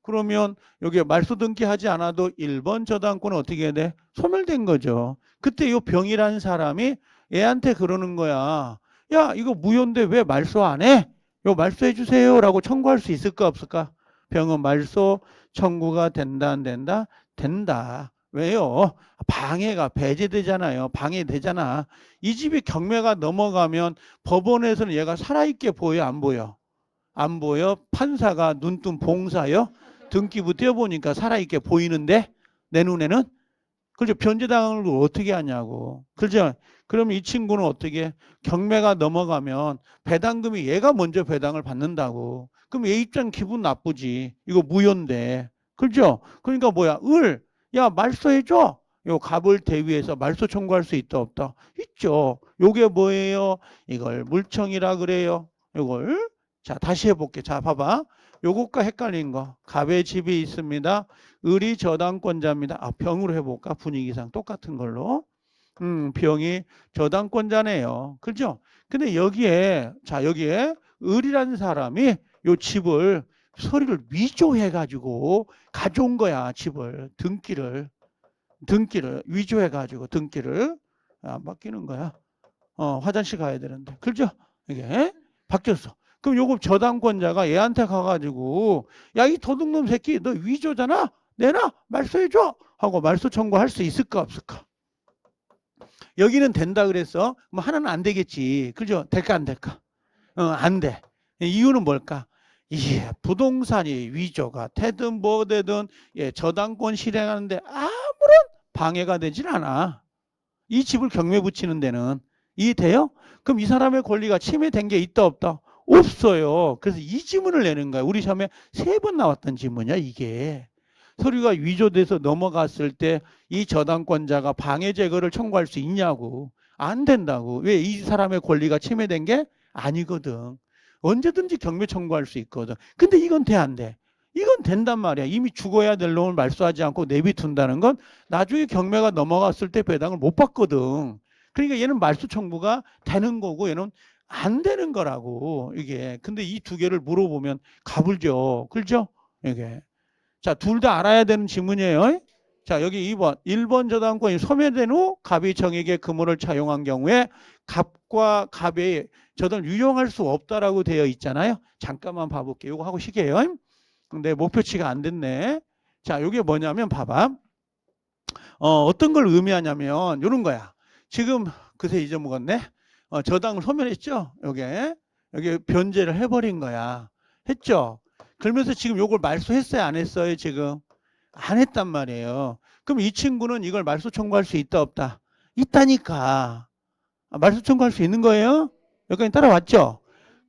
그러면 여기 말소 등기하지 않아도 1번 저당권은 어떻게 해야 돼? 소멸된 거죠. 그때 이 병이라는 사람이 애한테 그러는 거야. 야, 이거 무효인데 왜 말소 안 해? 요 말소해 주세요 라고 청구할 수 있을까, 없을까? 병은 말소 청구가 된다, 안 된다? 된다. 왜요? 방해가 배제되잖아요. 방해되잖아. 이 집이 경매가 넘어가면 법원에서는 얘가 살아있게 보여, 안 보여? 안 보여? 판사가 눈뜬 봉사요? 등기부 떼어보니까 살아있게 보이는데 내 눈에는? 그죠? 변제당을 어떻게 하냐고. 그죠? 그러면 이 친구는 어떻게? 경매가 넘어가면 배당금이 얘가 먼저 배당을 받는다고. 그럼 얘 입장 기분 나쁘지. 이거 무효인데. 그죠? 그러니까 뭐야? 야, 말소해줘. 요 갑을 대위해서 말소 청구할 수 있다 없다? 있죠. 요게 뭐예요? 이걸 물청이라 그래요. 요걸 자 다시 해볼게. 자 봐봐. 요것과 헷갈린 거. 갑의 집이 있습니다. 을이 저당권자입니다. 아 병으로 해볼까? 분위기상 똑같은 걸로. 병이 저당권자네요. 그죠? 근데 여기에 자 여기에 을이라는 사람이 요 집을 서류를 위조해가지고 가져온 거야. 집을 등기를 위조해가지고 등기를 안 바뀌는 거야. 화장실 가야 되는데 그죠? 이게 바뀌었어. 그럼 요거 저당권자가 얘한테 가가지고 야 이 도둑놈 새끼 너 위조잖아. 내놔 말소해줘 하고 말소 청구할 수 있을까 없을까? 여기는 된다 그랬어. 뭐 하나는 안 되겠지. 그죠? 될까 안 될까? 안 돼. 이유는 뭘까? 예, 부동산이 위조가 되든 뭐 되든 예, 저당권 실행하는데 아무런 방해가 되질 않아. 이 집을 경매 붙이는 데는 이해돼요? 그럼 이 사람의 권리가 침해된 게 있다 없다? 없어요. 그래서 이 지문을 내는 거야. 우리 시험에 3번 나왔던 지문이야 이게. 서류가 위조돼서 넘어갔을 때 이 저당권자가 방해 제거를 청구할 수 있냐고. 안 된다고. 왜? 이 사람의 권리가 침해된 게 아니거든. 언제든지 경매 청구할 수 있거든. 근데 이건 돼 안 돼? 이건 된단 말이야. 이미 죽어야 될 놈을 말소하지 않고 내비둔다는 건 나중에 경매가 넘어갔을 때 배당을 못 받거든. 그러니까 얘는 말소 청구가 되는 거고 얘는 안 되는 거라고 이게. 근데 이 두 개를 물어보면 가불죠. 그렇죠? 이게. 자, 둘 다 알아야 되는 지문이에요. 자, 여기 2번. 1번 저당권이 소멸된 후 갑이 정에게 금을 차용한 경우에 갑과 갑의 저당을 유용할 수 없다라고 되어 있잖아요. 잠깐만 봐볼게요. 이거 하고 시게요. 근데 목표치가 안 됐네. 자, 이게 뭐냐면 봐봐. 어떤 걸 의미하냐면 이런 거야. 지금 그새 잊어먹었네. 저당을 소멸했죠. 여기 변제를 해버린 거야. 했죠. 그러면서 지금 요걸 말소했어요, 안 했어요, 지금? 안 했단 말이에요. 그럼 이 친구는 이걸 말소 청구할 수 있다, 없다? 있다니까. 말소 청구할 수 있는 거예요? 여기까지 따라왔죠?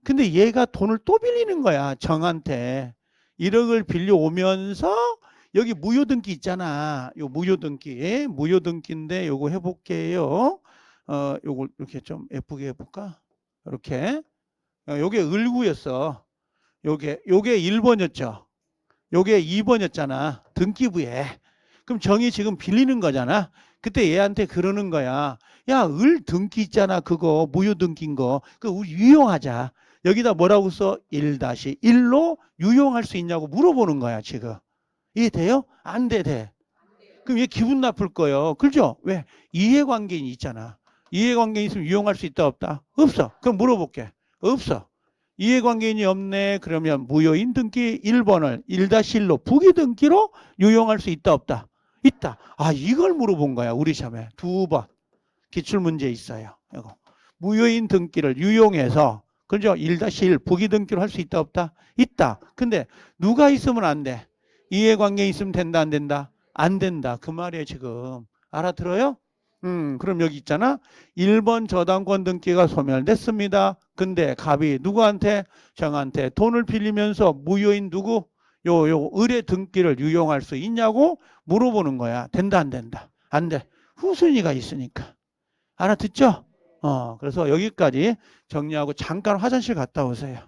근데 얘가 돈을 또 빌리는 거야, 정한테. 1억을 빌려오면서 여기 무효등기 있잖아. 요 무효등기. 무효등기인데 요거 해볼게요. 요걸 이렇게 좀 예쁘게 해볼까? 이렇게. 요게 을구였어. 요게 1번이었죠. 요게 2번이었잖아. 등기부에. 그럼 정이 지금 빌리는 거잖아. 그때 얘한테 그러는 거야. 야, 을 등기 있잖아. 그거 무효등기인 거. 그거 유용하자. 여기다 뭐라고 써? 1-1로 유용할 수 있냐고 물어보는 거야, 지금. 이해돼요? 안 돼, 돼. 그럼 얘 기분 나쁠 거예요. 그죠? 왜? 이해관계인이 있잖아. 이해관계인 있으면 유용할 수 있다, 없다? 없어. 그럼 물어볼게. 없어. 이해관계인이 없네. 그러면 무효인 등기 1번을 1-1로 부기등기로 유용할 수 있다, 없다? 있다. 아, 이걸 물어본 거야. 우리 시험에. 2번. 기출문제 있어요. 이거. 무효인 등기를 유용해서 그죠? 1-1 부기등기로 할 수 있다, 없다? 있다. 근데 누가 있으면 안 돼? 이해관계 있으면 된다, 안 된다? 안 된다. 그 말이에요, 지금. 알아들어요? 그럼 여기 있잖아. 1번 저당권 등기가 소멸됐습니다. 근데 갑이 누구한테? 정한테 돈을 빌리면서 무효인 누구? 요 을의 등기를 유용할 수 있냐고 물어보는 거야. 된다, 안 된다? 안 돼. 후순위가 있으니까. 알아듣죠? 그래서 여기까지 정리하고 잠깐 화장실 갔다 오세요.